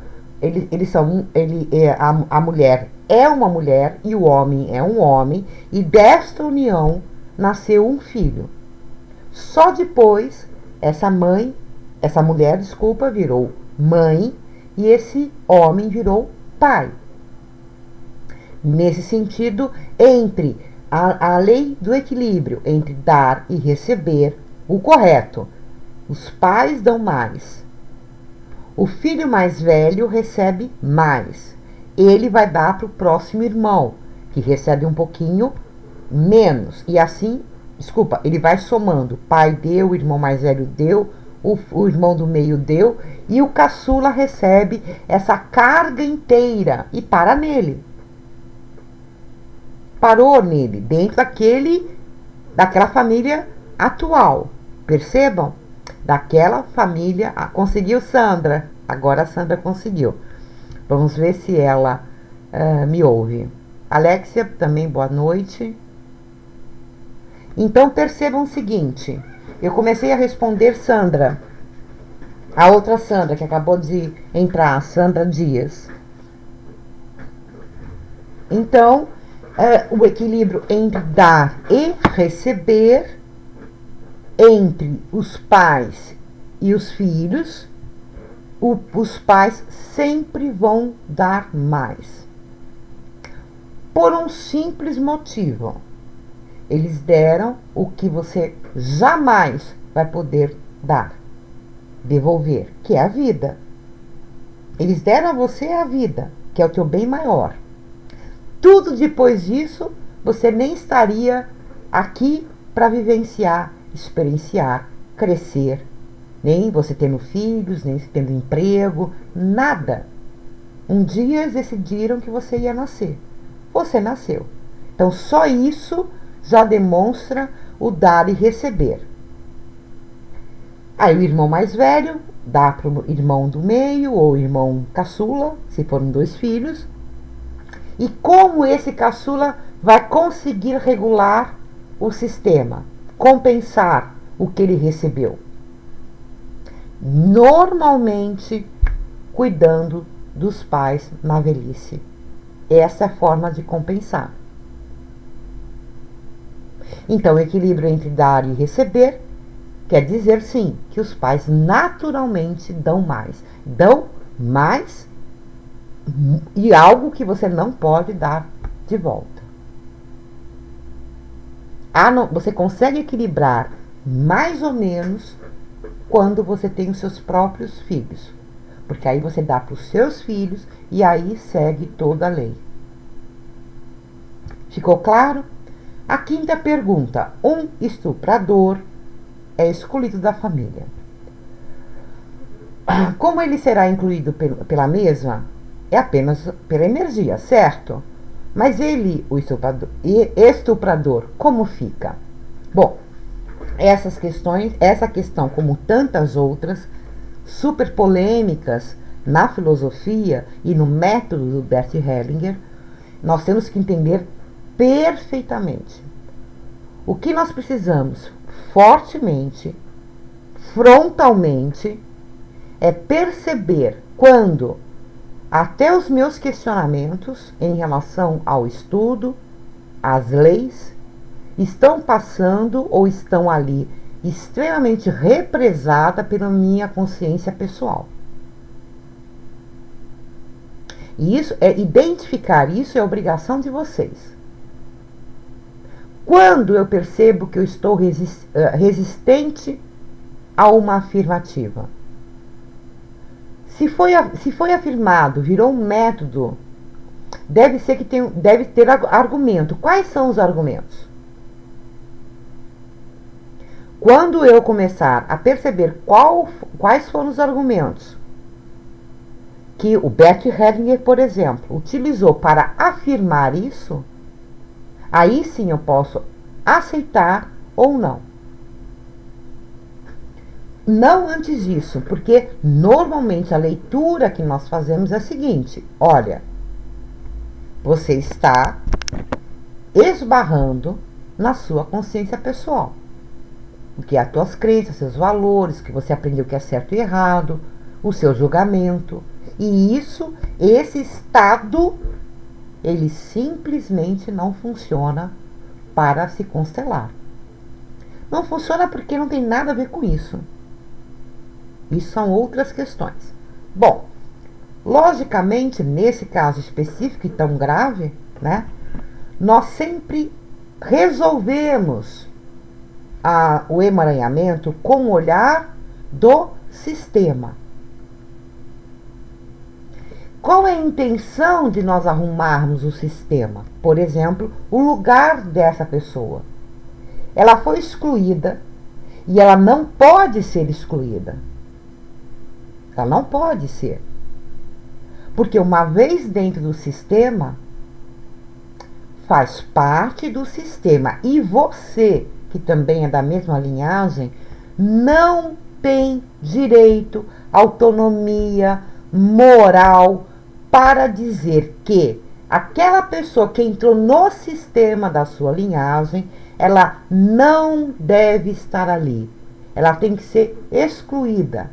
a mulher é uma mulher e o homem é um homem, e desta união nasceu um filho. Só depois essa mulher, virou mãe e esse homem virou pai. Nesse sentido, entre a lei do equilíbrio entre dar e receber, o correto, os pais dão mais. O filho mais velho recebe mais. Ele vai dar para o próximo irmão, que recebe um pouquinho menos. E assim, ele vai somando. Pai deu, o irmão mais velho deu, o irmão do meio deu, e o caçula recebe essa carga inteira e para nele. Parou nele, dentro daquela família atual. Percebam? Daquela família. Conseguiu, Sandra? Agora a Sandra conseguiu. Vamos ver se ela me ouve. Alexia, também boa noite. Então percebam o seguinte. Eu comecei a responder Sandra. A outra Sandra que acabou de entrar, Sandra Dias. Então, o equilíbrio entre dar e receber, entre os pais e os filhos, os pais sempre vão dar mais. Por um simples motivo. Eles deram o que você jamais vai poder dar, devolver, que é a vida. Eles deram a você a vida, que é o teu bem maior. Tudo depois disso, você nem estaria aqui para vivenciar, experienciar, crescer. Nem você tendo filhos, nem tendo emprego, nada. Um dia eles decidiram que você ia nascer. Você nasceu. Então, só isso já demonstra o dar e receber. Aí o irmão mais velho dá para o irmão do meio ou irmão caçula, se foram 2 filhos. E como esse caçula vai conseguir regular o sistema, compensar o que ele recebeu? Normalmente, cuidando dos pais na velhice. Essa é a forma de compensar. Então, o equilíbrio entre dar e receber quer dizer, sim, que os pais naturalmente dão mais. Dão mais e algo que você não pode dar de volta. Você consegue equilibrar mais ou menos quando você tem os seus próprios filhos. Porque aí você dá para os seus filhos e aí segue toda a lei. Ficou claro? A quinta pergunta. Um estuprador é excluído da família. Como ele será incluído pela mesma? É apenas pela energia, certo? Mas o estuprador, como fica? Bom, essa questão, como tantas outras, super polêmicas na filosofia e no método do Bert Hellinger, nós temos que entender perfeitamente. O que nós precisamos fortemente, frontalmente, é perceber quando até os meus questionamentos em relação ao estudo, às leis, estão passando ou estão ali extremamente represada pela minha consciência pessoal. E identificar isso é obrigação de vocês. Quando eu percebo que eu estou resistente a uma afirmativa? Se foi afirmado, virou um método, deve ter argumento. Quais são os argumentos? Quando eu começar a perceber quais foram os argumentos que o Bert Hellinger, por exemplo, utilizou para afirmar isso, aí sim eu posso aceitar ou não. Não antes disso, porque normalmente a leitura que nós fazemos é a seguinte: olha, você está esbarrando na sua consciência pessoal, o que é as tuas crenças, seus valores, que você aprendeu que é certo e errado, o seu julgamento. E esse estado, ele simplesmente não funciona para se constelar. Não funciona porque não tem nada a ver com isso. Isso são outras questões. Bom, logicamente, nesse caso específico e tão grave, né, nós sempre resolvemos o emaranhamento com o olhar do sistema. Qual é a intenção de nós arrumarmos o sistema? Por exemplo, o lugar dessa pessoa. Ela foi excluída e ela não pode ser excluída. Ela não pode ser. Porque uma vez dentro do sistema, faz parte do sistema. E você, que também é da mesma linhagem, não tem direito, autonomia, moral para dizer que aquela pessoa que entrou no sistema da sua linhagem, ela não deve estar ali. Ela tem que ser excluída.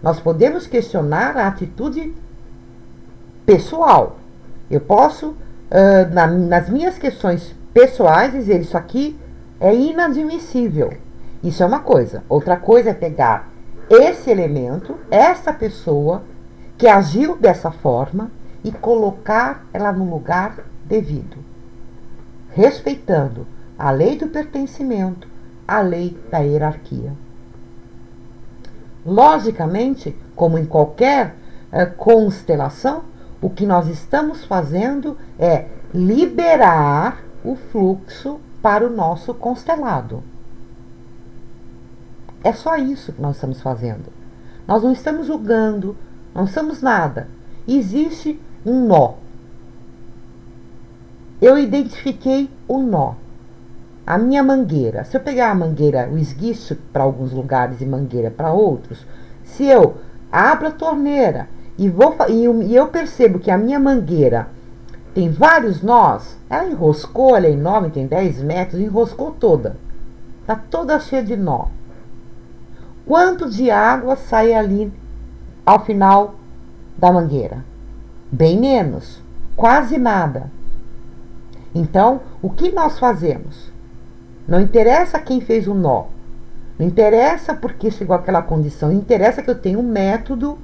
Nós podemos questionar a atitude pessoal. Eu posso, nas minhas questões pessoais, dizer isso aqui é inadmissível. Isso é uma coisa. Outra coisa é pegar esse elemento, essa pessoa que agiu dessa forma e colocar ela no lugar devido, respeitando a lei do pertencimento, a lei da hierarquia. Logicamente, como em qualquer constelação, o que nós estamos fazendo é liberar o fluxo para o nosso constelado. É só isso que nós estamos fazendo. Nós não estamos julgando, não estamos nada. Existe um nó. Eu identifiquei o nó. A minha mangueira. Se eu pegar a mangueira, o esguicho para alguns lugares e mangueira para outros, se eu abro a torneira e eu percebo que a minha mangueira tem vários nós, ela enroscou, ela é enorme, tem 10 metros, enroscou toda. Está toda cheia de nó. Quanto de água sai ali ao final da mangueira? Bem menos, quase nada. Então, o que nós fazemos? Não interessa quem fez o nó, não interessa porque chegou àquela condição, interessa que eu tenho um método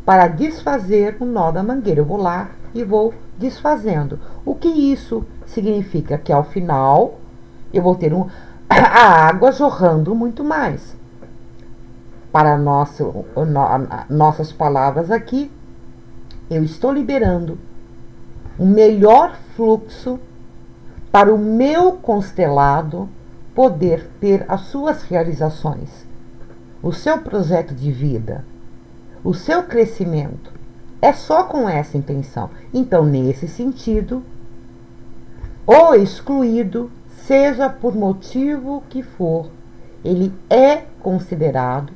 para desfazer o nó da mangueira. Eu vou lá e vou desfazendo. O que isso significa? Que ao final eu vou ter a água jorrando muito mais. Para nossas palavras aqui, eu estou liberando um melhor fluxo para o meu constelado poder ter as suas realizações, o seu projeto de vida, o seu crescimento. É só com essa intenção. Então, nesse sentido, o excluído, seja por motivo que for, ele é considerado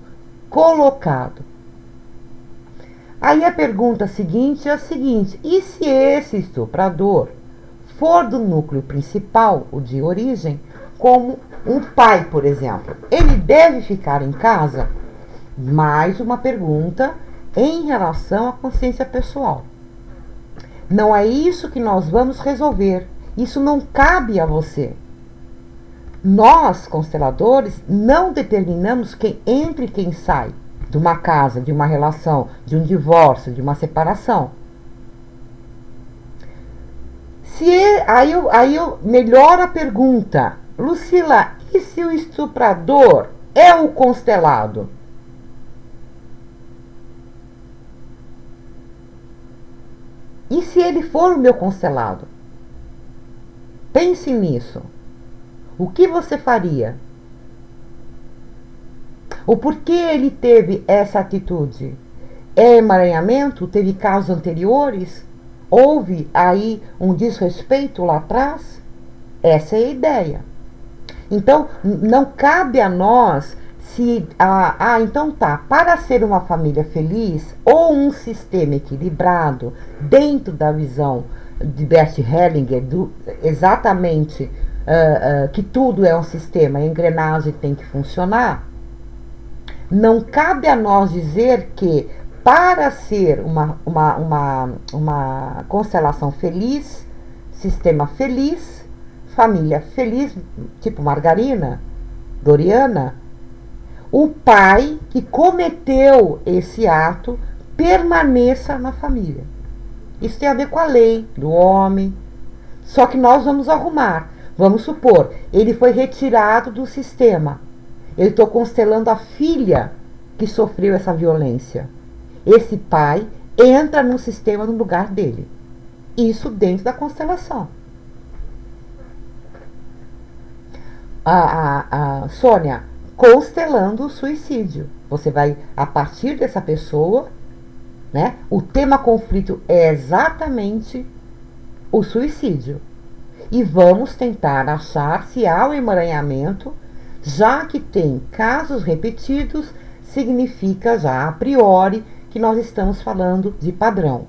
colocado. Aí a pergunta seguinte é a seguinte: e se esse estuprador for do núcleo principal, o de origem, como um pai, por exemplo, ele deve ficar em casa? Mais uma pergunta em relação à consciência pessoal. Não é isso que nós vamos resolver. Isso não cabe a você. Nós, consteladores, não determinamos quem entra e quem sai de uma casa, de uma relação, de um divórcio, de uma separação. Aí eu melhoro a pergunta. Lucila, e se o estuprador é o constelado? E se ele for o meu constelado? Pense nisso. O que você faria? O porquê ele teve essa atitude? É emaranhamento? Teve casos anteriores? Houve aí um desrespeito lá atrás? Essa é a ideia. Então, não cabe a nós se... então tá, para ser uma família feliz ou um sistema equilibrado, dentro da visão de Bert Hellinger, exatamente que tudo é um sistema, a engrenagem tem que funcionar, não cabe a nós dizer que para ser uma constelação feliz, sistema feliz, família feliz, tipo margarina, Doriana, o pai que cometeu esse ato permaneça na família. Isso tem a ver com a lei do homem. Só que nós vamos arrumar. Vamos supor, ele foi retirado do sistema. Eu estou constelando a filha que sofreu essa violência. Esse pai entra no sistema no lugar dele. Isso dentro da constelação. Sônia, constelando o suicídio. Você vai, a partir dessa pessoa, né? O tema conflito é exatamente o suicídio. E vamos tentar achar se há o emaranhamento, já que tem casos repetidos, significa já a priori que nós estamos falando de padrão.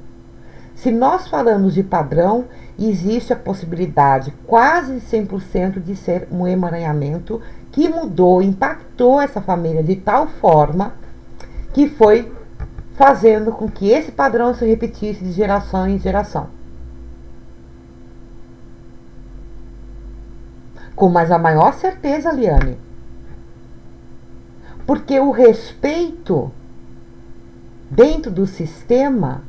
Se nós falamos de padrão, existe a possibilidade quase 100% de ser um emaranhamento que mudou, impactou essa família de tal forma que foi fazendo com que esse padrão se repetisse de geração em geração. Com mais a maior certeza, Liane. Porque o respeito dentro do sistema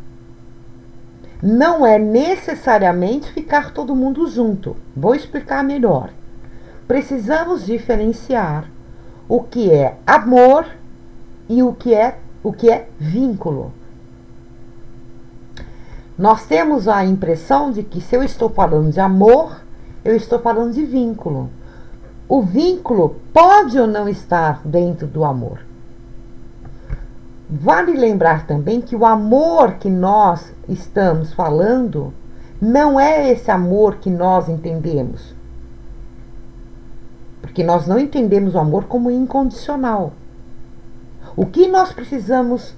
não é necessariamente ficar todo mundo junto. Vou explicar melhor. Precisamos diferenciar o que é amor e o que é vínculo. Nós temos a impressão de que se eu estou falando de amor, eu estou falando de vínculo. O vínculo pode ou não estar dentro do amor. Vale lembrar também que o amor que nós estamos falando não é esse amor que nós entendemos. Porque nós não entendemos o amor como incondicional. O que nós precisamos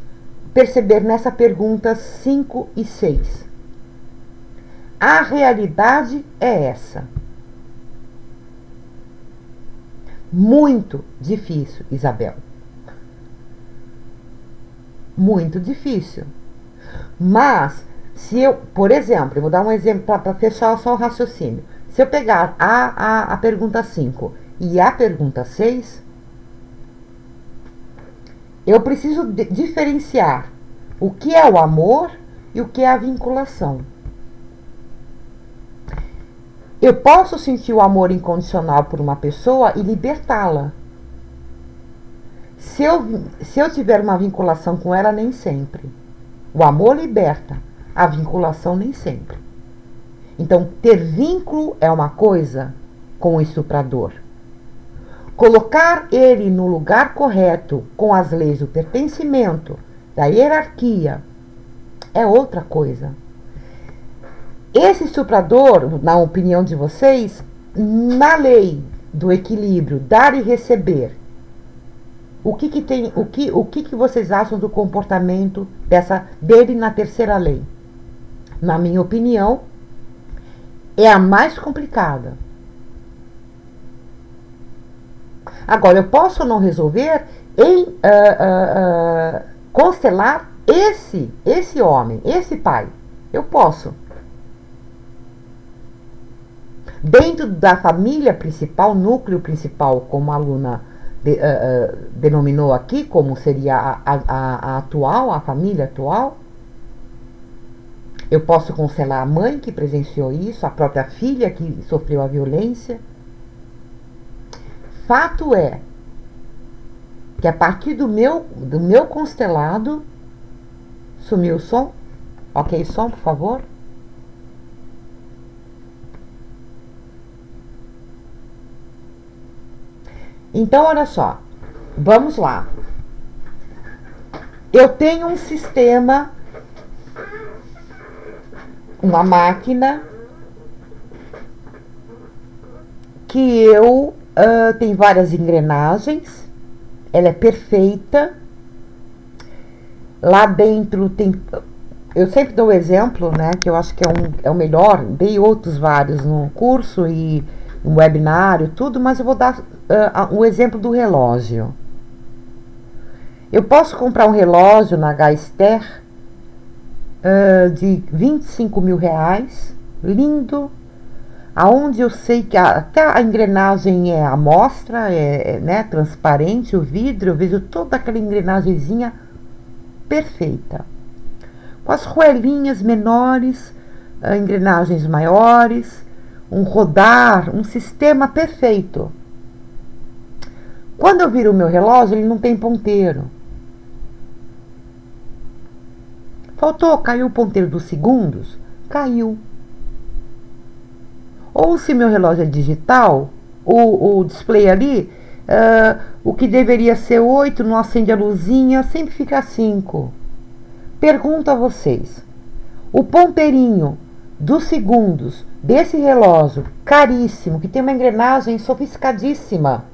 perceber nessa pergunta 5 e 6? A realidade é essa. Muito difícil, Isabel. Muito difícil. Mas, se eu, por exemplo, eu vou dar um exemplo para fechar só o raciocínio. Se eu pegar a pergunta 5 e a pergunta 6, eu preciso diferenciar o que é o amor e o que é a vinculação. Eu posso sentir o amor incondicional por uma pessoa e libertá-la. Se eu tiver uma vinculação com ela, nem sempre. O amor liberta, a vinculação nem sempre. Então, ter vínculo é uma coisa com o estuprador. Colocar ele no lugar correto, com as leis do pertencimento, da hierarquia, é outra coisa. Esse estuprador, na opinião de vocês, na lei do equilíbrio, dar e receber, o que vocês acham do comportamento dele na terceira lei? Na minha opinião, é a mais complicada. Agora, eu posso não resolver em constelar esse homem, esse pai. Eu posso. Dentro da família principal, núcleo principal, como a aluna denominou aqui, como seria a atual, a família atual, eu posso constelar a mãe que presenciou isso, a própria filha que sofreu a violência. Fato é que a partir do meu constelado, sumiu o som? Ok, som, por favor. Então, olha só, vamos lá. Eu tenho um sistema, uma máquina, que eu tem várias engrenagens, ela é perfeita. Lá dentro tem. Eu sempre dou o exemplo, né? Que eu acho que é o melhor. Dei outros vários no curso e no webinário, tudo, mas eu vou dar o exemplo do relógio. Eu posso comprar um relógio na Gaster de 25 mil reais, lindo, aonde eu sei que até a engrenagem é à mostra, né, transparente, o vidro, eu vejo toda aquela engrenagemzinha perfeita. Com as roelinhas menores, engrenagens maiores, um rodar, um sistema perfeito. Quando eu viro o meu relógio, ele não tem ponteiro. Faltou, caiu o ponteiro dos segundos? Caiu. Ou se meu relógio é digital, o display ali, o que deveria ser 8, não acende a luzinha, sempre fica 5. Pergunto a vocês, o ponteirinho dos segundos desse relógio caríssimo, que tem uma engrenagem sofisticadíssima,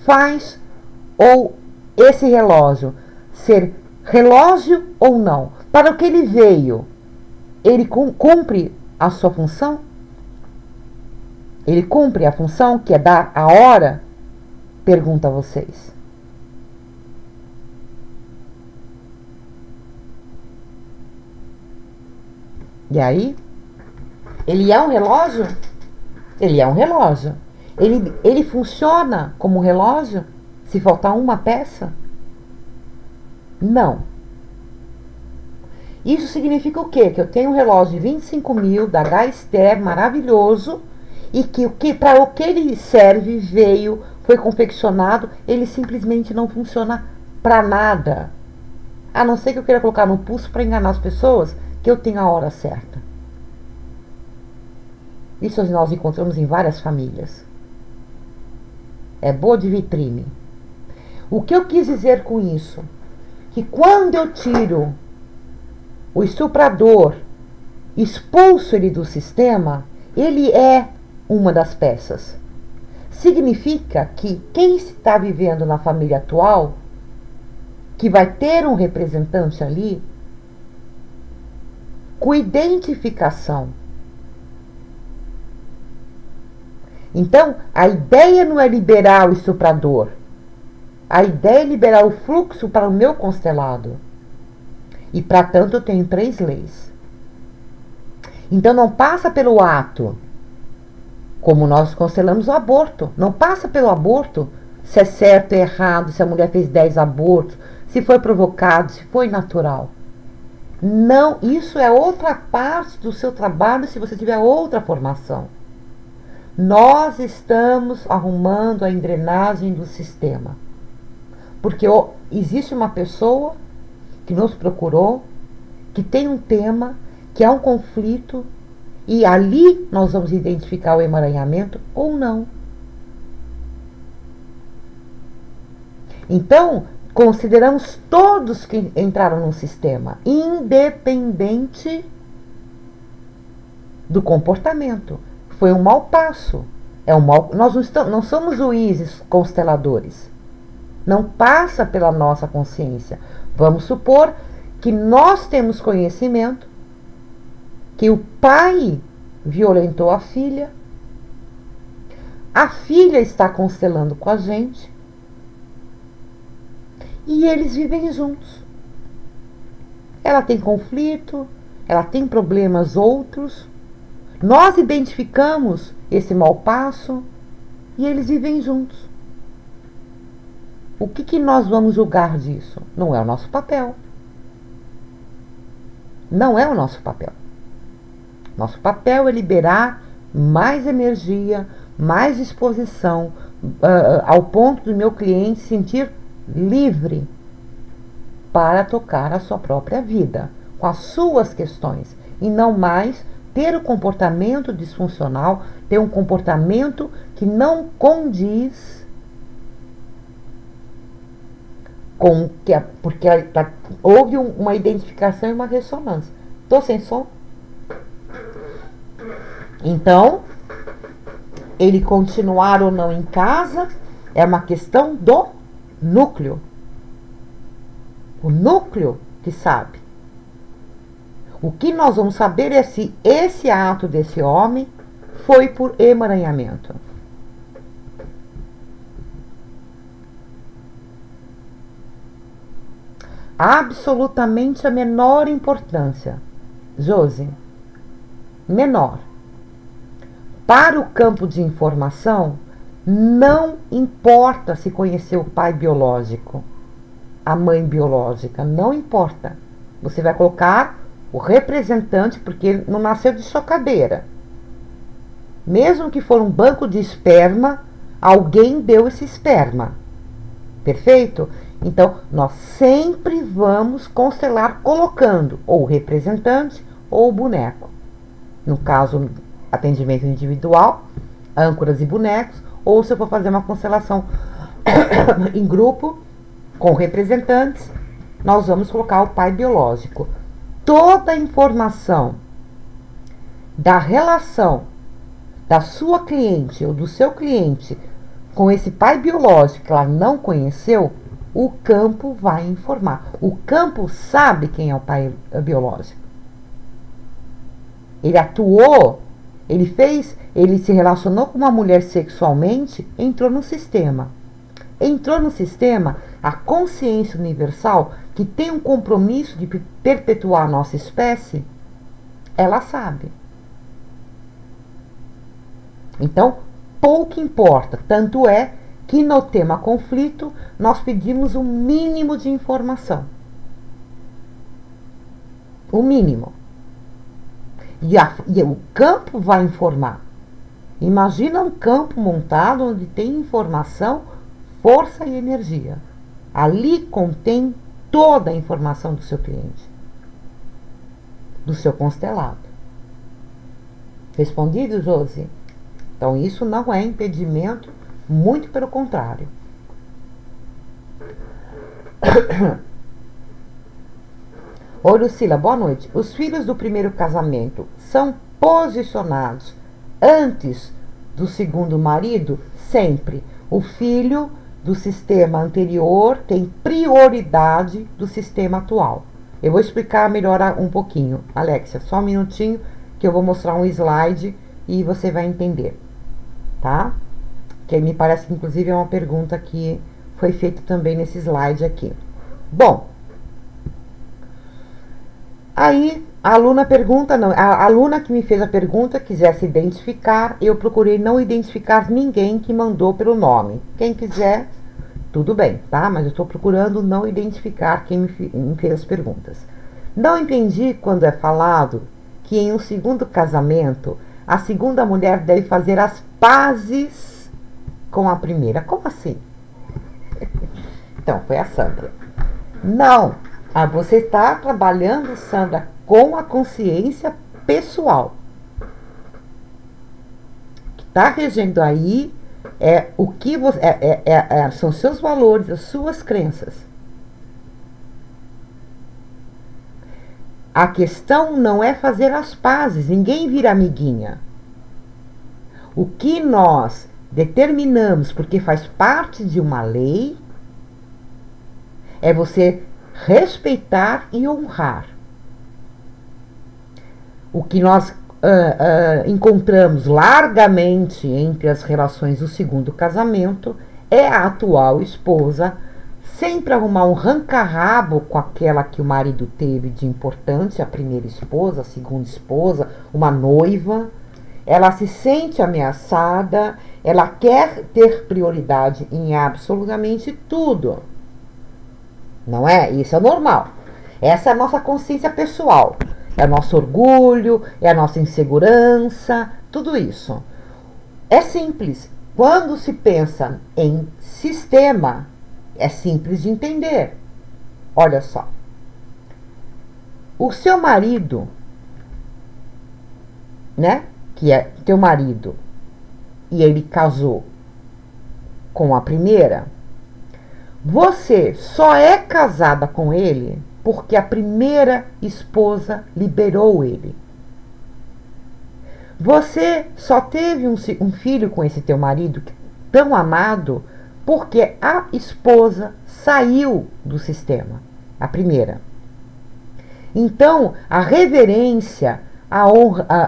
faz ou esse relógio ser relógio ou não? Para o que ele veio, ele cumpre a sua função? Ele cumpre a função que é dar a hora? Pergunto a vocês. E aí? Ele é um relógio? Ele é um relógio. Ele funciona como um relógio? Se faltar uma peça? Não. Isso significa o quê? Que eu tenho um relógio de 25 mil da Gaster, maravilhoso, e que para o que ele serve, veio, foi confeccionado, ele simplesmente não funciona para nada. A não ser que eu queira colocar no pulso para enganar as pessoas, que eu tenho a hora certa. Isso nós encontramos em várias famílias. É boa de vitrine. O que eu quis dizer com isso? Que quando eu tiro o estuprador, expulso ele do sistema, ele é uma das peças. Significa que quem está vivendo na família atual, que vai ter um representante ali, com identificação. Então, a ideia não é liberar o estuprador. A ideia é liberar o fluxo para o meu constelado. E, para tanto, eu tenho 3 leis. Então, não passa pelo ato, como nós constelamos o aborto. Não passa pelo aborto, se é certo ou errado, se a mulher fez 10 abortos, se foi provocado, se foi natural. Não, isso é outra parte do seu trabalho se você tiver outra formação. Nós estamos arrumando a engrenagem do sistema. Porque existe uma pessoa que nos procurou, que tem um tema, que é um conflito, e ali nós vamos identificar o emaranhamento ou não. Então, consideramos todos que entraram no sistema, independente do comportamento. Foi um mau passo. Nós não somos juízes consteladores. Não passa pela nossa consciência. Vamos supor que nós temos conhecimento que o pai violentou a filha está constelando com a gente e eles vivem juntos. Ela tem conflito, ela tem problemas outros. Nós identificamos esse mau passo e eles vivem juntos. O que nós vamos julgar disso? Não é o nosso papel. Não é o nosso papel. Nosso papel é liberar mais energia, mais disposição, ao ponto do meu cliente se sentir livre para tocar a sua própria vida, com as suas questões, e não mais ter o comportamento disfuncional, ter um comportamento que não condiz porque houve uma identificação e uma ressonância. Tô sem som? Então, ele continuar ou não em casa é uma questão do núcleo. O núcleo que sabe. O que nós vamos saber é se esse ato desse homem foi por emaranhamento. Absolutamente a menor importância, Josi. Menor. Para o campo de informação, não importa se conheceu o pai biológico, a mãe biológica, não importa. Você vai colocar o representante, porque não nasceu de chocadeira. Mesmo que for um banco de esperma, alguém deu esse esperma. Perfeito? Então, nós sempre vamos constelar colocando ou o representante ou o boneco. No caso, atendimento individual, âncoras e bonecos, ou se eu for fazer uma constelação em grupo, com representantes, nós vamos colocar o pai biológico. Toda a informação da relação da sua cliente ou do seu cliente com esse pai biológico que ela não conheceu, o campo vai informar. O campo sabe quem é o pai biológico. Ele atuou, ele se relacionou com uma mulher sexualmente, entrou no sistema. Entrou no sistema a consciência universal, que tem um compromisso de perpetuar a nossa espécie, ela sabe. Então, pouco importa. Tanto é que no tema conflito, nós pedimos o mínimo de informação. O mínimo. E o campo vai informar. Imagina um campo montado onde tem informação, força e energia. Ali contém toda a informação do seu cliente, do seu constelado. Respondido, Josi? Então, isso não é impedimento, muito pelo contrário. Oi, Lucila, boa noite. Os filhos do primeiro casamento são posicionados antes do segundo marido? Sempre. O filho do sistema anterior tem prioridade do sistema atual. Eu vou explicar melhor um pouquinho. Alexia, só um minutinho que eu vou mostrar um slide e você vai entender. Tá? Que me parece que inclusive é uma pergunta que foi feita também nesse slide aqui. Bom, aí a aluna pergunta, não, a aluna que me fez a pergunta quiser se identificar, eu procurei não identificar ninguém que mandou pelo nome. Quem quiser, tudo bem, tá? Mas eu estou procurando não identificar quem me fez as perguntas. Não entendi quando é falado que em um segundo casamento, a segunda mulher deve fazer as pazes com a primeira. Como assim? Então, foi a Sandra. Não, você está trabalhando, Sandra, com a consciência pessoal. O que está regendo aí é o que você, são seus valores, as suas crenças. A questão não é fazer as pazes, ninguém vira amiguinha. O que nós determinamos, porque faz parte de uma lei, é você respeitar e honrar. O que nós encontramos largamente entre as relações do segundo casamento é a atual esposa sempre arrumar um ranca-rabo com aquela que o marido teve de importante, a primeira esposa, a segunda esposa, uma noiva. Ela se sente ameaçada, ela quer ter prioridade em absolutamente tudo. Não é? Isso é normal. Essa é a nossa consciência pessoal. É o nosso orgulho, é a nossa insegurança, tudo isso. É simples. Quando se pensa em sistema, é simples de entender. Olha só. O seu marido, né? Que é teu marido, e ele casou com a primeira, Você só é casada com ele porque a primeira esposa liberou ele. Você só teve um filho com esse teu marido tão amado porque a esposa saiu do sistema, a primeira. Então, a reverência, a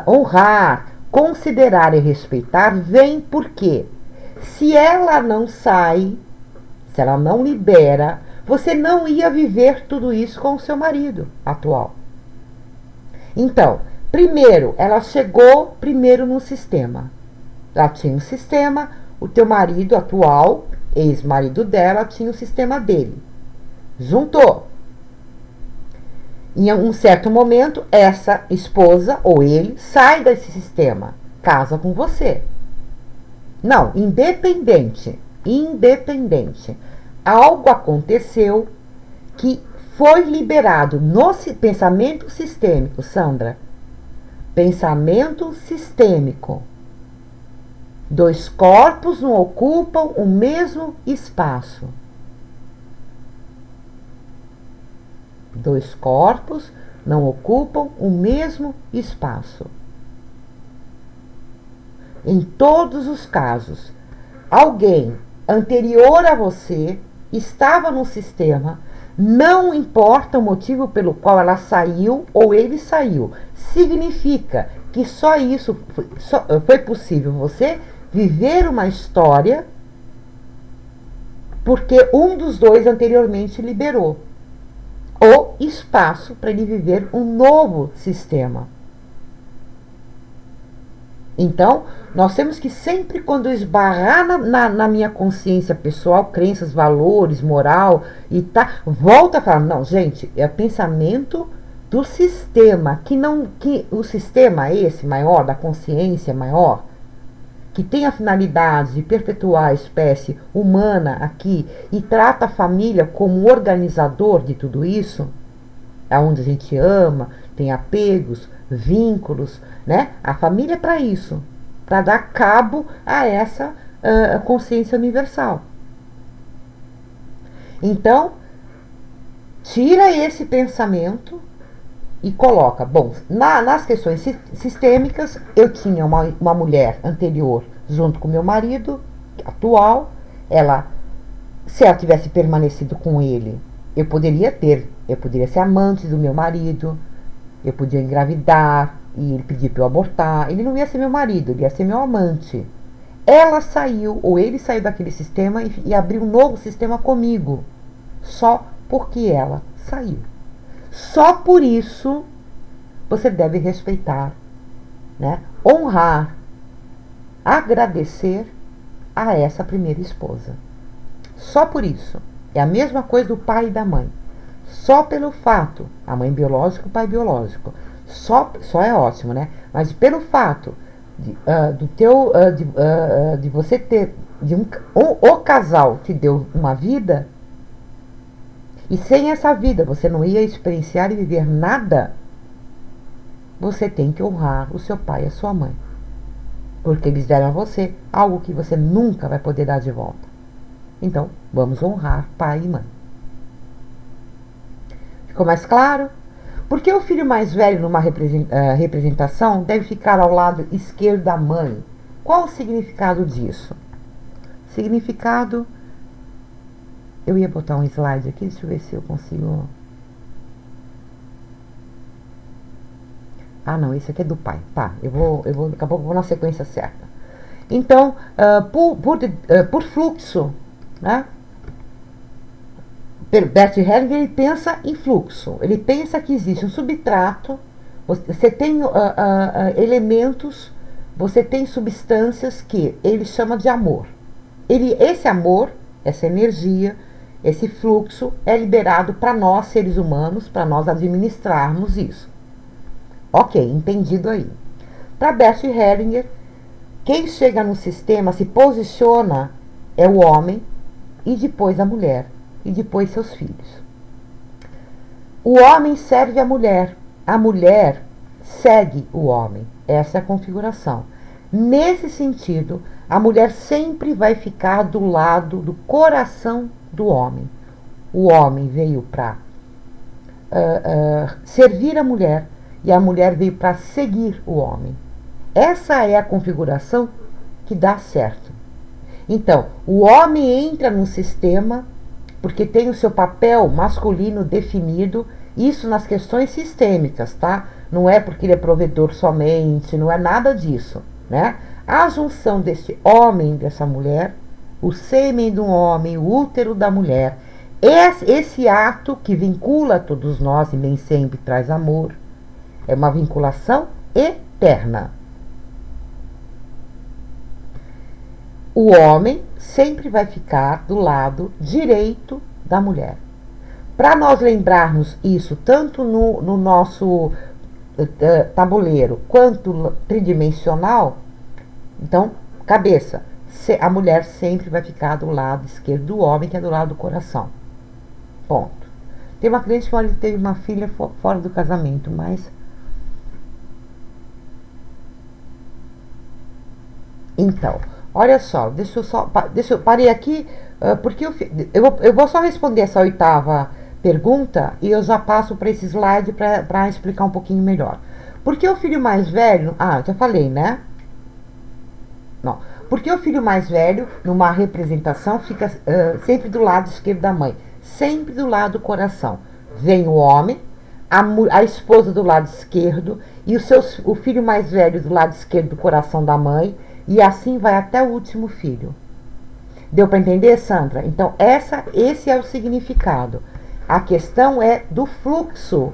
honrar, considerar e respeitar vem porque se ela não sai, se ela não libera, você não ia viver tudo isso com o seu marido atual. Então, primeiro, ela chegou primeiro no sistema. Ela tinha um sistema, o teu marido atual, ex-marido dela, tinha o sistema dele. Juntou. Em um certo momento, essa esposa ou ele sai desse sistema, casa com você. Não, independente. Algo aconteceu que foi liberado no pensamento sistêmico, Sandra. Pensamento sistêmico. Dois corpos não ocupam o mesmo espaço. Dois corpos não ocupam o mesmo espaço. Em todos os casos, alguém anterior a você estava no sistema, não importa o motivo pelo qual ela saiu ou ele saiu, significa que só isso foi possível você viver uma história porque um dos dois anteriormente liberou o espaço para ele viver um novo sistema. Então, nós temos que sempre, quando esbarrar na minha consciência pessoal, crenças, valores, moral, e volta a falar, não, gente, é pensamento do sistema, que o sistema esse maior, da consciência maior, que tem a finalidade de perpetuar a espécie humana aqui e trata a família como organizador de tudo isso, aonde a gente ama, tem apegos, vínculos, né? A família é para isso, para dar cabo a essa consciência universal. Então, tira esse pensamento e coloca, bom, nas questões sistêmicas, eu tinha uma mulher anterior junto com meu marido atual, se ela tivesse permanecido com ele, eu poderia ser amante do meu marido, eu podia engravidar e ele pedir para eu abortar, ele não ia ser meu marido, ele ia ser meu amante. Ela saiu, ou ele saiu daquele sistema e abriu um novo sistema comigo, só porque ela saiu. Só por isso você deve respeitar, né? Honrar, agradecer a essa primeira esposa. Só por isso. É a mesma coisa do pai e da mãe. Só pelo fato, a mãe biológica e o pai biológico, só é ótimo, né? Mas pelo fato de você ter, o casal te deu uma vida, e sem essa vida você não ia experienciar e viver nada, você tem que honrar o seu pai e a sua mãe. Porque eles deram a você algo que você nunca vai poder dar de volta. Então, vamos honrar pai e mãe. Ficou mais claro? Porque o filho mais velho numa representação deve ficar ao lado esquerdo da mãe. Qual o significado disso? Significado... Eu ia botar um slide aqui, deixa eu ver se eu consigo... Ah, não, esse aqui é do pai. Tá, eu vou daqui a pouco eu vou na sequência certa. Então, por fluxo, né? Bert Hellinger, ele pensa em fluxo. Ele pensa que existe um substrato, você tem elementos, você tem substâncias que ele chama de amor. Esse amor, essa energia, esse fluxo é liberado para nós, seres humanos, para nós administrarmos isso. Ok, entendido aí. Para Bert Hellinger, quem chega no sistema, se posiciona, é o homem, e depois a mulher, e depois seus filhos. O homem serve a mulher segue o homem. Essa é a configuração. Nesse sentido, a mulher sempre vai ficar do lado do coração do homem. O homem veio para servir a mulher e a mulher veio para seguir o homem. Essa é a configuração que dá certo. Então, o homem entra no sistema porque tem o seu papel masculino definido, isso nas questões sistêmicas, tá? Não é porque ele é provedor somente, não é nada disso, né? A junção desse homem e dessa mulher, o sêmen do homem, o útero da mulher, esse ato que vincula todos nós e nem sempre traz amor, é uma vinculação eterna. O homem sempre vai ficar do lado direito da mulher. Para nós lembrarmos isso, tanto no nosso tabuleiro quanto tridimensional, então, cabeça, a mulher sempre vai ficar do lado esquerdo do homem, que é do lado do coração. Ponto. Tem uma cliente que teve uma filha fora do casamento, mas... Então, olha só, eu parei aqui, porque eu vou só responder essa 8ª pergunta e eu já passo para esse slide para explicar um pouquinho melhor. Porque o filho mais velho... Ah, já falei, né? Não. Porque o filho mais velho, numa representação, fica sempre do lado esquerdo da mãe. Sempre do lado do coração. Vem o homem, a esposa do lado esquerdo e o filho mais velho do lado esquerdo do coração da mãe. E assim vai até o último filho. Deu para entender, Sandra? Então, esse é o significado. A questão é do fluxo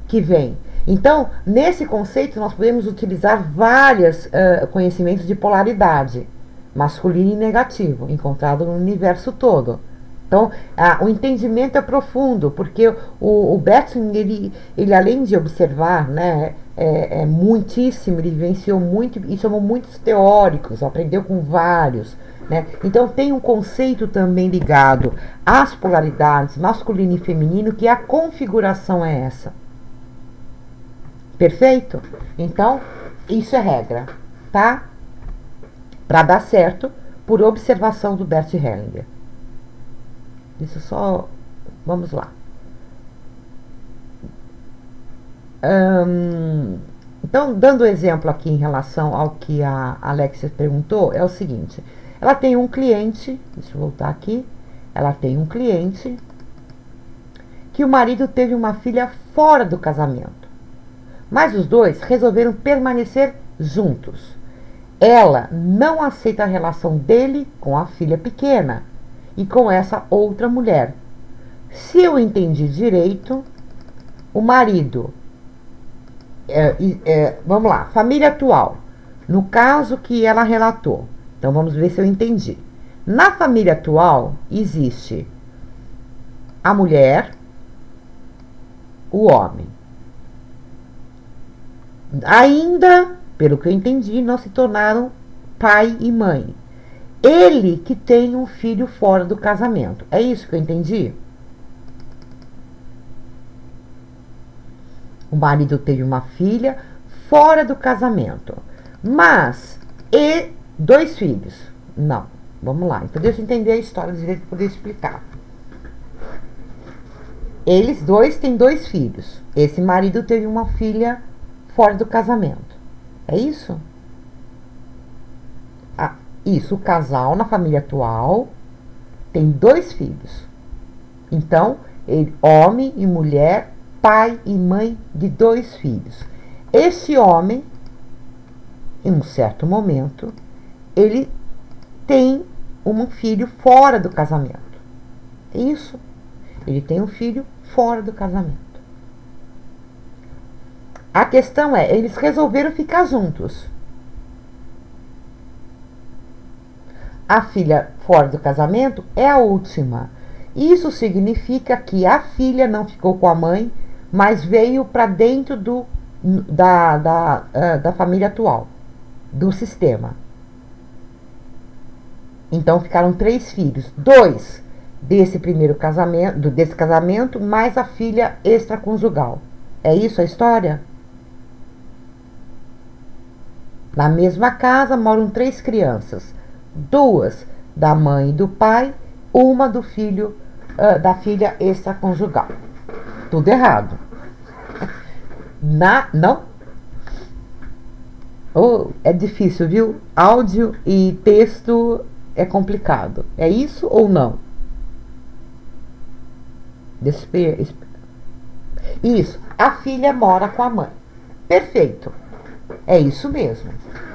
que vem. Então, nesse conceito, nós podemos utilizar vários conhecimentos de polaridade, masculino e negativo, encontrado no universo todo. Então, o entendimento é profundo, porque o Bertin, ele além de observar, né, muitíssimo, ele vivenciou muito, e chamou muitos teóricos, aprendeu com vários, né? Então, tem um conceito também ligado às polaridades, masculino e feminino, que a configuração é essa. Perfeito? Então, isso é regra, tá? Para dar certo, por observação do Bert Hellinger. Isso só... Vamos lá. Então, dando exemplo aqui em relação ao que a Alexia perguntou, é o seguinte. Ela tem um cliente, deixa eu voltar aqui. Ela tem um cliente que o marido teve uma filha fora do casamento. Mas os dois resolveram permanecer juntos. Ela não aceita a relação dele com a filha pequena e com essa outra mulher. Se eu entendi direito, o marido... vamos lá, família atual. No caso que ela relatou. Então, vamos ver se eu entendi. Na família atual, existe a mulher, o homem. Ainda, pelo que eu entendi, não se tornaram pai e mãe. Ele que tem um filho fora do casamento. É isso que eu entendi? O marido teve uma filha fora do casamento. Mas, e 2 filhos? Não. Vamos lá. Então, deixa eu entender a história direito para poder explicar. Eles dois têm 2 filhos. Esse marido teve uma filha fora do casamento. É isso? Isso, o casal na família atual tem 2 filhos. Então, homem e mulher, pai e mãe de 2 filhos. Esse homem, em um certo momento, ele tem um filho fora do casamento. É isso? Ele tem um filho fora do casamento. A questão é, eles resolveram ficar juntos. A filha fora do casamento é a última. Isso significa que a filha não ficou com a mãe, mas veio para dentro da família atual, do sistema. Então ficaram 3 filhos, 2 desse casamento, mais a filha extraconjugal. É isso a história? Na mesma casa moram 3 crianças, 2 da mãe e do pai, uma do filho, da filha extraconjugal. Tudo errado. Não? Oh, é difícil, viu? Áudio e texto é complicado. É isso ou não? Isso. A filha mora com a mãe. Perfeito. É isso mesmo.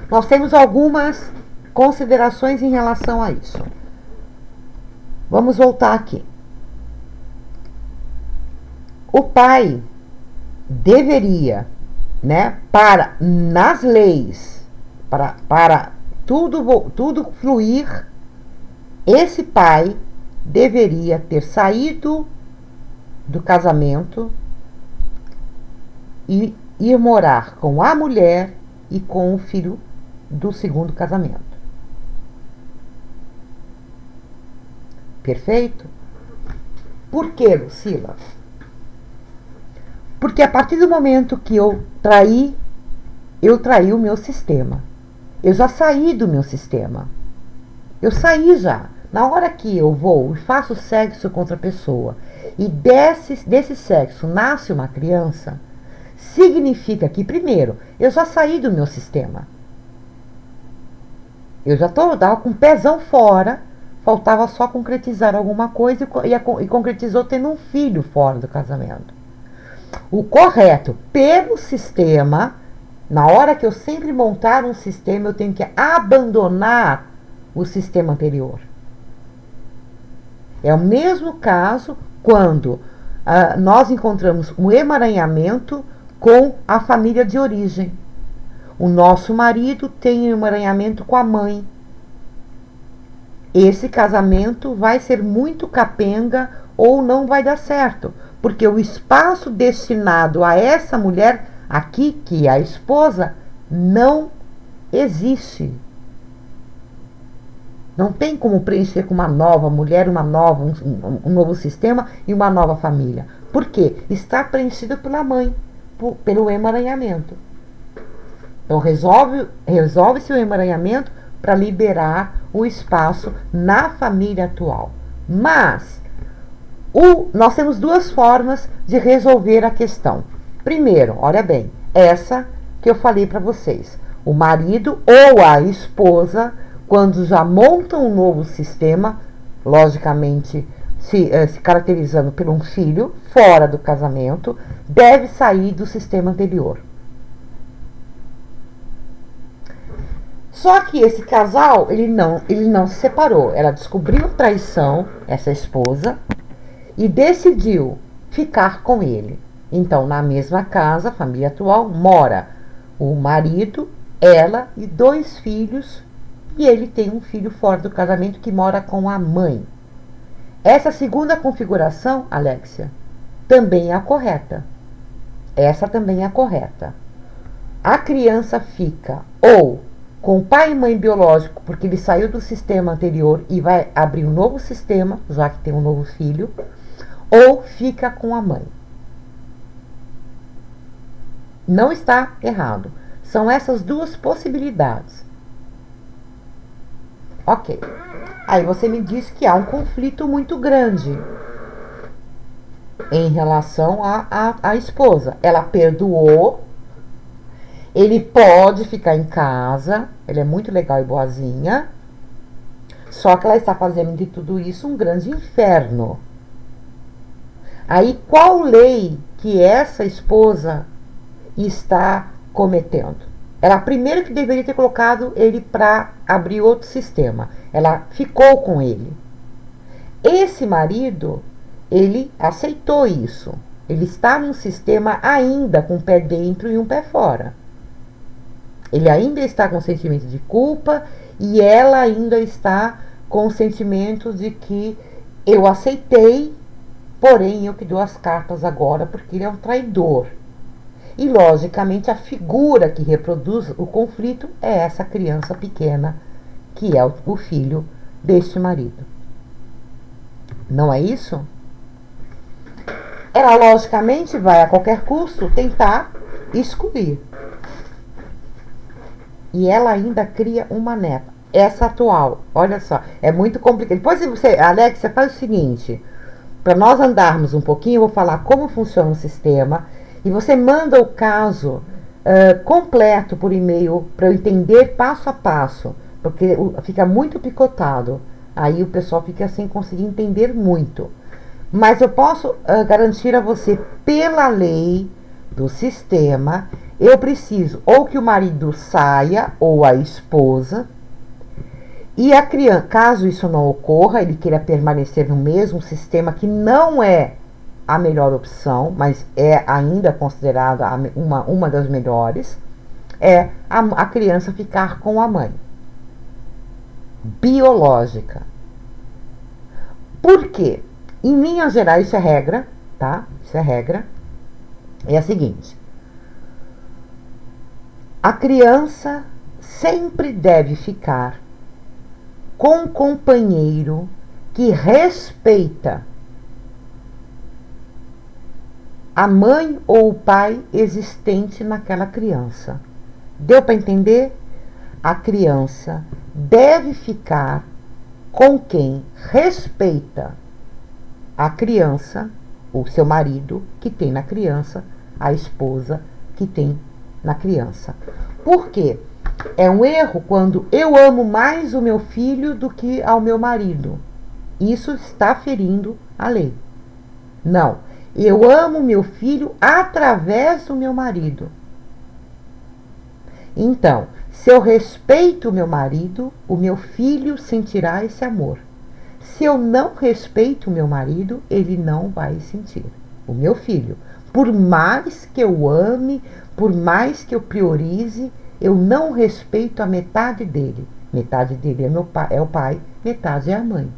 Nós temos algumas considerações em relação a isso. Vamos voltar aqui. O pai deveria, né, nas leis, para tudo fluir, esse pai deveria ter saído do casamento e ir morar com a mulher e com o filho do segundo casamento. Perfeito? Por que, Lucila? Porque a partir do momento que eu traí o meu sistema. Eu já saí do meu sistema. Eu saí já. Na hora que eu vou e faço sexo com outra pessoa e desse sexo nasce uma criança, significa que, primeiro, eu já saí do meu sistema. Eu já estava com o pezão fora, faltava só concretizar alguma coisa e concretizou tendo um filho fora do casamento. O correto, pelo sistema, na hora que eu sempre montar um sistema, eu tenho que abandonar o sistema anterior. É o mesmo caso quando nós encontramos um emaranhamento com a família de origem. O nosso marido tem um emaranhamento com a mãe. Esse casamento vai ser muito capenga ou não vai dar certo, porque o espaço destinado a essa mulher aqui, que é a esposa, não existe. Não tem como preencher com uma nova mulher, um novo sistema e uma nova família. Por quê? Está preenchido pela mãe, pelo emaranhamento. Então resolve-se o emaranhamento para liberar o espaço na família atual. Mas nós temos 2 formas de resolver a questão. Primeiro, olha bem, essa que eu falei para vocês. O marido ou a esposa, quando já montam um novo sistema, logicamente se caracterizando por um filho fora do casamento, deve sair do sistema anterior. Só que esse casal, ele não se separou. Ela descobriu a traição, essa esposa, e decidiu ficar com ele. Então, na mesma casa, a família atual, mora o marido, ela e 2 filhos, e ele tem um filho fora do casamento que mora com a mãe. Essa segunda configuração, Alexia, também é a correta. Essa também é a correta. A criança fica ou com pai e mãe biológico, porque ele saiu do sistema anterior e vai abrir um novo sistema, já que tem um novo filho, ou fica com a mãe. Não está errado. São essas 2 possibilidades. Ok. Aí você me diz que há um conflito muito grande em relação à esposa. Ela perdoou. Ele pode ficar em casa. Ele é muito legal e boazinha. Só que ela está fazendo de tudo isso um grande inferno. Aí, qual lei que essa esposa está cometendo? Ela primeiro que deveria ter colocado ele para abrir outro sistema. Ela ficou com ele. Esse marido, ele aceitou isso. Ele está num sistema ainda com um pé dentro e um pé fora. Ele ainda está com sentimento de culpa e ela ainda está com o sentimento de que eu aceitei, porém eu que dou as cartas agora porque ele é um traidor. E, logicamente, a figura que reproduz o conflito é essa criança pequena, que é o filho deste marido. Não é isso? Ela, logicamente, vai a qualquer custo tentar excluir. e ela ainda cria uma neta. Essa atual, olha só, é muito complicado. Depois você, Alexia, faz o seguinte, para nós andarmos um pouquinho, eu vou falar como funciona o sistema e você manda o caso completo por e-mail para eu entender passo a passo, porque fica muito picotado. Aí o pessoal fica sem conseguir entender muito. Mas eu posso garantir a você, pela lei do sistema, eu preciso ou que o marido saia ou a esposa. E a criança, caso isso não ocorra, ele queira permanecer no mesmo sistema, que não é a melhor opção, mas é ainda considerada uma das melhores, é a criança ficar com a mãe biológica. Por quê? Em linhas gerais, isso é regra, tá? Isso é regra. É a seguinte: a criança sempre deve ficar com um companheiro que respeita a mãe ou o pai existente naquela criança. Deu para entender? A criança deve ficar com quem respeita a criança, o seu marido que tem na criança, a esposa que tem na criança. Por quê? É um erro quando eu amo mais o meu filho do que ao meu marido. Isso está ferindo a lei. Não, eu amo meu filho através do meu marido. Então, se eu respeito o meu marido, o meu filho sentirá esse amor. Se eu não respeito o meu marido, ele não vai sentir. O meu filho, por mais que eu ame, por mais que eu priorize, eu não respeito a metade dele. Metade dele é o pai, metade é a mãe.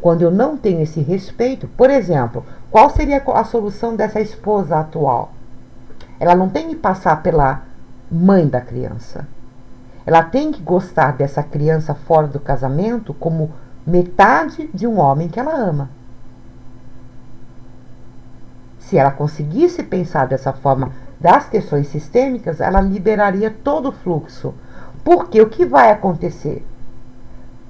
Quando eu não tenho esse respeito, por exemplo, qual seria a solução dessa esposa atual? Ela não tem que passar pela mãe da criança. Ela tem que gostar dessa criança fora do casamento como metade de um homem que ela ama. Se ela conseguisse pensar dessa forma das questões sistêmicas, ela liberaria todo o fluxo. Porque o que vai acontecer?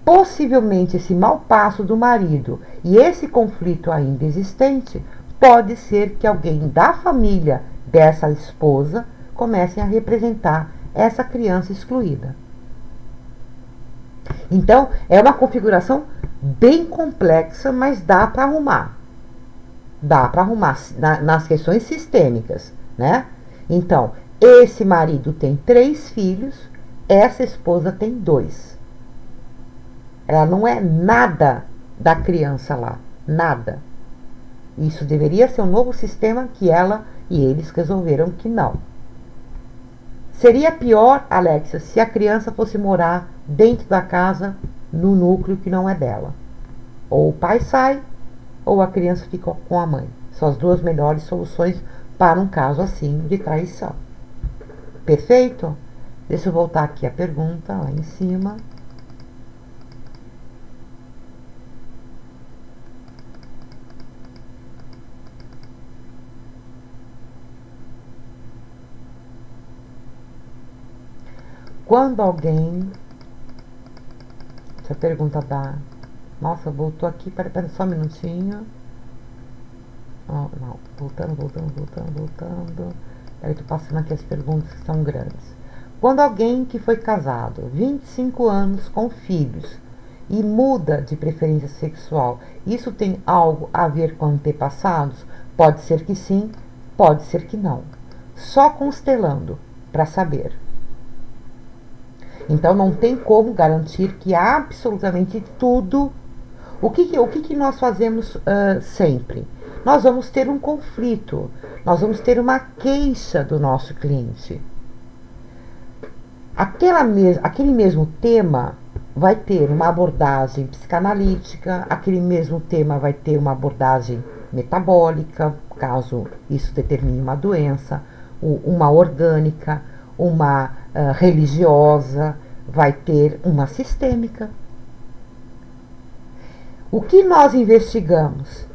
Possivelmente esse mau passo do marido e esse conflito ainda existente, pode ser que alguém da família dessa esposa comece a representar essa criança excluída. Então, é uma configuração bem complexa, mas dá para arrumar. Dá para arrumar nas questões sistêmicas, né? Então, esse marido tem 3 filhos, essa esposa tem 2. Ela não é nada da criança lá, nada. Isso deveria ser um novo sistema que ela e eles resolveram que não. Seria pior, Alexia, se a criança fosse morar dentro da casa, no núcleo que não é dela. Ou o pai sai, ou a criança fica com a mãe. São as 2 melhores soluções para um caso assim de traição. Perfeito? Deixa eu voltar aqui a pergunta, lá em cima. Quando alguém... Essa pergunta da... Nossa, voltou aqui, pera só um minutinho. Oh, não, voltando. Peraí, tô passando aqui as perguntas que são grandes. Quando alguém que foi casado, 25 anos, com filhos, e muda de preferência sexual, isso tem algo a ver com antepassados? Pode ser que sim, pode ser que não. Só constelando para saber. Então, não tem como garantir que absolutamente tudo... O que nós fazemos sempre? Nós vamos ter um conflito, nós vamos ter uma queixa do nosso cliente. Aquele mesmo tema vai ter uma abordagem psicanalítica, aquele mesmo tema vai ter uma abordagem metabólica, caso isso determine uma doença, uma orgânica, uma religiosa, vai ter uma sistêmica. O que nós investigamos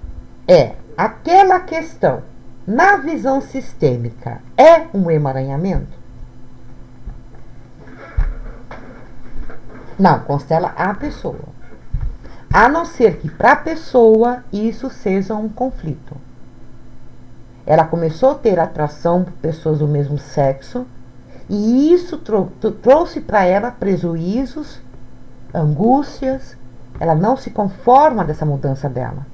é aquela questão, na visão sistêmica, é um emaranhamento? Não, constela a pessoa. A não ser que para a pessoa isso seja um conflito. Ela começou a ter atração por pessoas do mesmo sexo e isso trouxe para ela prejuízos, angústias. Ela não se conforma dessa mudança dela.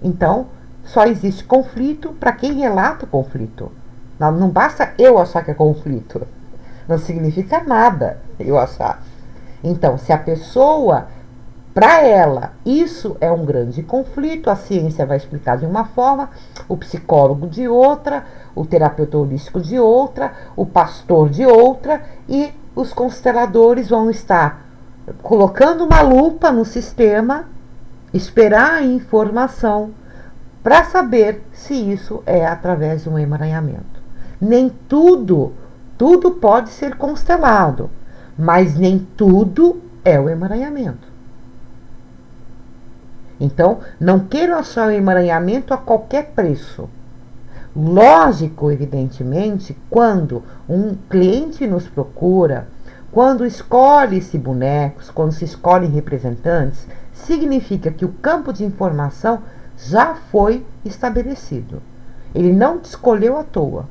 Então, só existe conflito para quem relata o conflito. Não basta eu achar que é conflito. Não significa nada eu achar. Então, se a pessoa, para ela, isso é um grande conflito, a ciência vai explicar de uma forma, o psicólogo de outra, o terapeuta holístico de outra, o pastor de outra, e os consteladores vão estar colocando uma lupa no sistema, esperar a informação para saber se isso é através de um emaranhamento. Nem tudo pode ser constelado, mas nem tudo é o emaranhamento. Então, não quero achar o emaranhamento a qualquer preço. Lógico, evidentemente, quando um cliente nos procura, quando escolhe-se bonecos, quando se escolhem representantes, significa que o campo de informação já foi estabelecido. Ele não te escolheu à toa.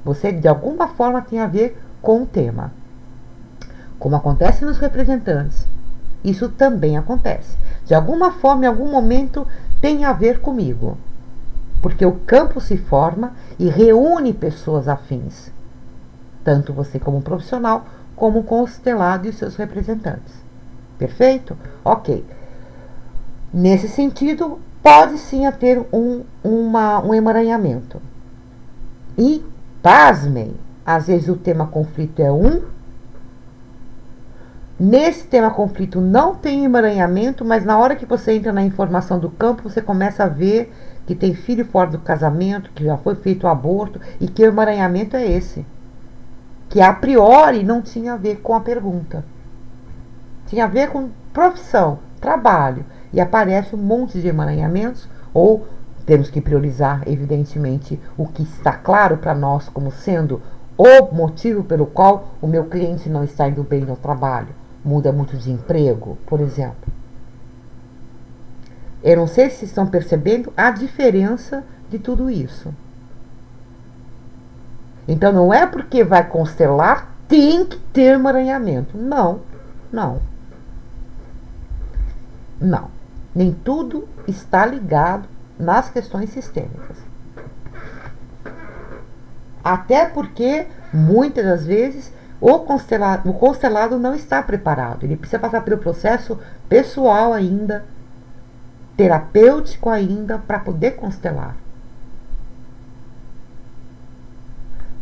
Você, de alguma forma, tem a ver com o tema. Como acontece nos representantes, isso também acontece. De alguma forma, em algum momento, tem a ver comigo. Porque o campo se forma e reúne pessoas afins. Tanto você como profissional, como o constelado e os seus representantes. Perfeito? Ok. Nesse sentido, pode sim haver um emaranhamento. E, pasmem, às vezes o tema conflito é Nesse tema conflito não tem emaranhamento, mas na hora que você entra na informação do campo, você começa a ver que tem filho fora do casamento, que já foi feito o aborto, e que o emaranhamento é esse. Que a priori não tinha a ver com a pergunta. Tinha a ver com profissão, trabalho. E aparece um monte de emaranhamentos, ou temos que priorizar, evidentemente, o que está claro para nós como sendo o motivo pelo qual o meu cliente não está indo bem no trabalho. Muda muito de emprego, por exemplo. Eu não sei se estão percebendo a diferença de tudo isso. Então não é porque vai constelar, tem que ter emaranhamento. Não. Nem tudo está ligado nas questões sistêmicas. Até porque, muitas das vezes, o constelado não está preparado. Ele precisa passar pelo processo pessoal ainda, terapêutico ainda, para poder constelar.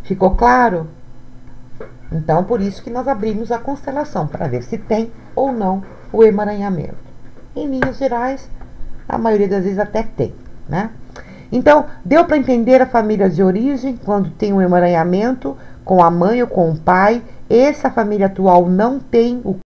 Ficou claro? Então, por isso que nós abrimos a constelação, para ver se tem ou não o emaranhamento. Em linhas gerais, a maioria das vezes até tem, né? Então, deu para entender a família de origem, quando tem um emaranhamento com a mãe ou com o pai. Essa família atual não tem o